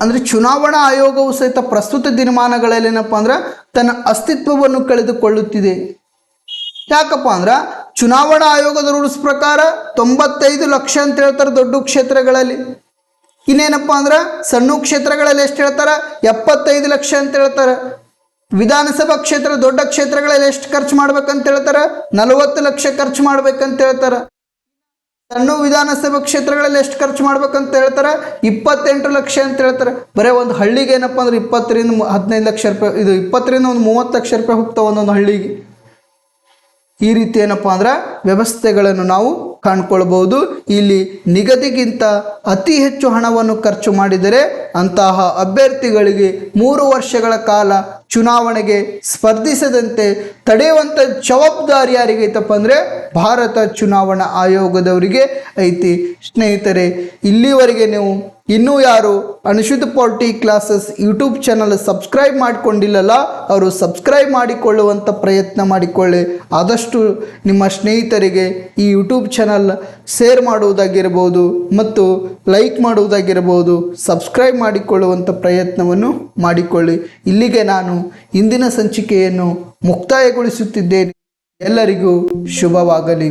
ಅಂದರೆ ಚುನಾವಣಾ ಆಯೋಗವು ಸಹಿತ ಪ್ರಸ್ತುತ ದಿನಮಾನಗಳಲ್ಲಿ ಏನಪ್ಪ ಅಂದ್ರೆ ತನ್ನ ಅಸ್ತಿತ್ವವನ್ನು ಕಳೆದುಕೊಳ್ಳುತ್ತಿದೆ. ಯಾಕಪ್ಪ ಅಂದ್ರೆ ಚುನಾವಣಾ ಆಯೋಗದ ರೂಲ್ಸ್ ಪ್ರಕಾರ 95 ಲಕ್ಷ ಅಂತ ಹೇಳ್ತಾರೆ ದೊಡ್ಡ ಕ್ಷೇತ್ರಗಳಲ್ಲಿ. ಇನ್ನೇನಪ್ಪ ಅಂದ್ರೆ ಸಣ್ಣ ಕ್ಷೇತ್ರಗಳಲ್ಲಿ ಎಷ್ಟು ಹೇಳ್ತಾರೆ? 75 ಲಕ್ಷ ಅಂತ ಹೇಳ್ತಾರೆ. ವಿಧಾನಸಭಾ ಕ್ಷೇತ್ರ ದೊಡ್ಡ ಕ್ಷೇತ್ರಗಳಲ್ಲಿ ಎಷ್ಟು ಖರ್ಚು ಮಾಡ್ಬೇಕಂತ ಹೇಳ್ತಾರೆ? 40 ಲಕ್ಷ ಖರ್ಚು ಮಾಡ್ಬೇಕಂತ ಹೇಳ್ತಾರೆ. ಸಣ್ಣ ವಿಧಾನಸಭಾ ಕ್ಷೇತ್ರಗಳಲ್ಲಿ ಎಷ್ಟು ಖರ್ಚು ಮಾಡ್ಬೇಕಂತ ಹೇಳ್ತಾರೆ? 28 ಲಕ್ಷ ಅಂತ ಹೇಳ್ತಾರೆ. ಬರೀ ಒಂದು ಹಳ್ಳಿಗೆ ಏನಪ್ಪ ಅಂದ್ರೆ 20 ರಿಂದ 15 ಲಕ್ಷ ರೂಪಾಯಿ, ಇದು 20 ರಿಂದ 30 ಲಕ್ಷ ರೂಪಾಯಿ ಹೋಗ್ತಾವೆ ಒಂದೊಂದು ಹಳ್ಳಿಗೆ. ಈ ರೀತಿ ಏನಪ್ಪ ಅಂದ್ರೆ ವ್ಯವಸ್ಥೆಗಳನ್ನು ನಾವು ಕಾಣ್ಕೊಳ್ಬಹುದು. ಇಲ್ಲಿ ನಿಗದಿಗಿಂತ ಅತಿ ಹೆಚ್ಚು ಹಣವನ್ನು ಖರ್ಚು ಮಾಡಿದರೆ ಅಂತಹ ಅಭ್ಯರ್ಥಿಗಳಿಗೆ 3 ವರ್ಷಗಳ ಕಾಲ ಚುನಾವಣೆಗೆ ಸ್ಪರ್ಧಿಸದಂತೆ ತಡೆಯುವಂಥ ಜವಾಬ್ದಾರಿ ಯಾರಿಗೈತಪ್ಪ ಅಂದರೆ ಭಾರತ ಚುನಾವಣಾ ಆಯೋಗದವರಿಗೆ ಐತಿ. ಸ್ನೇಹಿತರೆ, ಇಲ್ಲಿವರೆಗೆ ನೀವು ಇನ್ನೂ ಯಾರು Anushuddha polity classes YouTube channel subscribe ಮಾಡಿಕೊಂಡಿಲ್ಲಲ್ಲ ಅವರು ಸಬ್ಸ್ಕ್ರೈಬ್ ಮಾಡಿಕೊಳ್ಳುವಂಥ ಪ್ರಯತ್ನ ಮಾಡಿಕೊಳ್ಳಿ. ಆದಷ್ಟು ನಿಮ್ಮ ಸ್ನೇಹಿತರಿಗೆ ಈ ಯೂಟ್ಯೂಬ್ ಚಾನಲ್ ಶೇರ್ ಮಾಡುವುದಾಗಿರ್ಬೋದು ಮತ್ತು ಲೈಕ್ ಮಾಡುವುದಾಗಿರ್ಬೋದು, ಸಬ್ಸ್ಕ್ರೈಬ್ ಮಾಡಿಕೊಳ್ಳುವಂಥ ಪ್ರಯತ್ನವನ್ನು ಮಾಡಿಕೊಳ್ಳಿ. ಇಲ್ಲಿಗೆ ನಾನು ಇಂದಿನ ಸಂಚಿಕೆಯನ್ನು ಮುಕ್ತಾಯಗೊಳಿಸುತ್ತಿದ್ದೇನೆ. ಎಲ್ಲರಿಗೂ ಶುಭವಾಗಲಿ.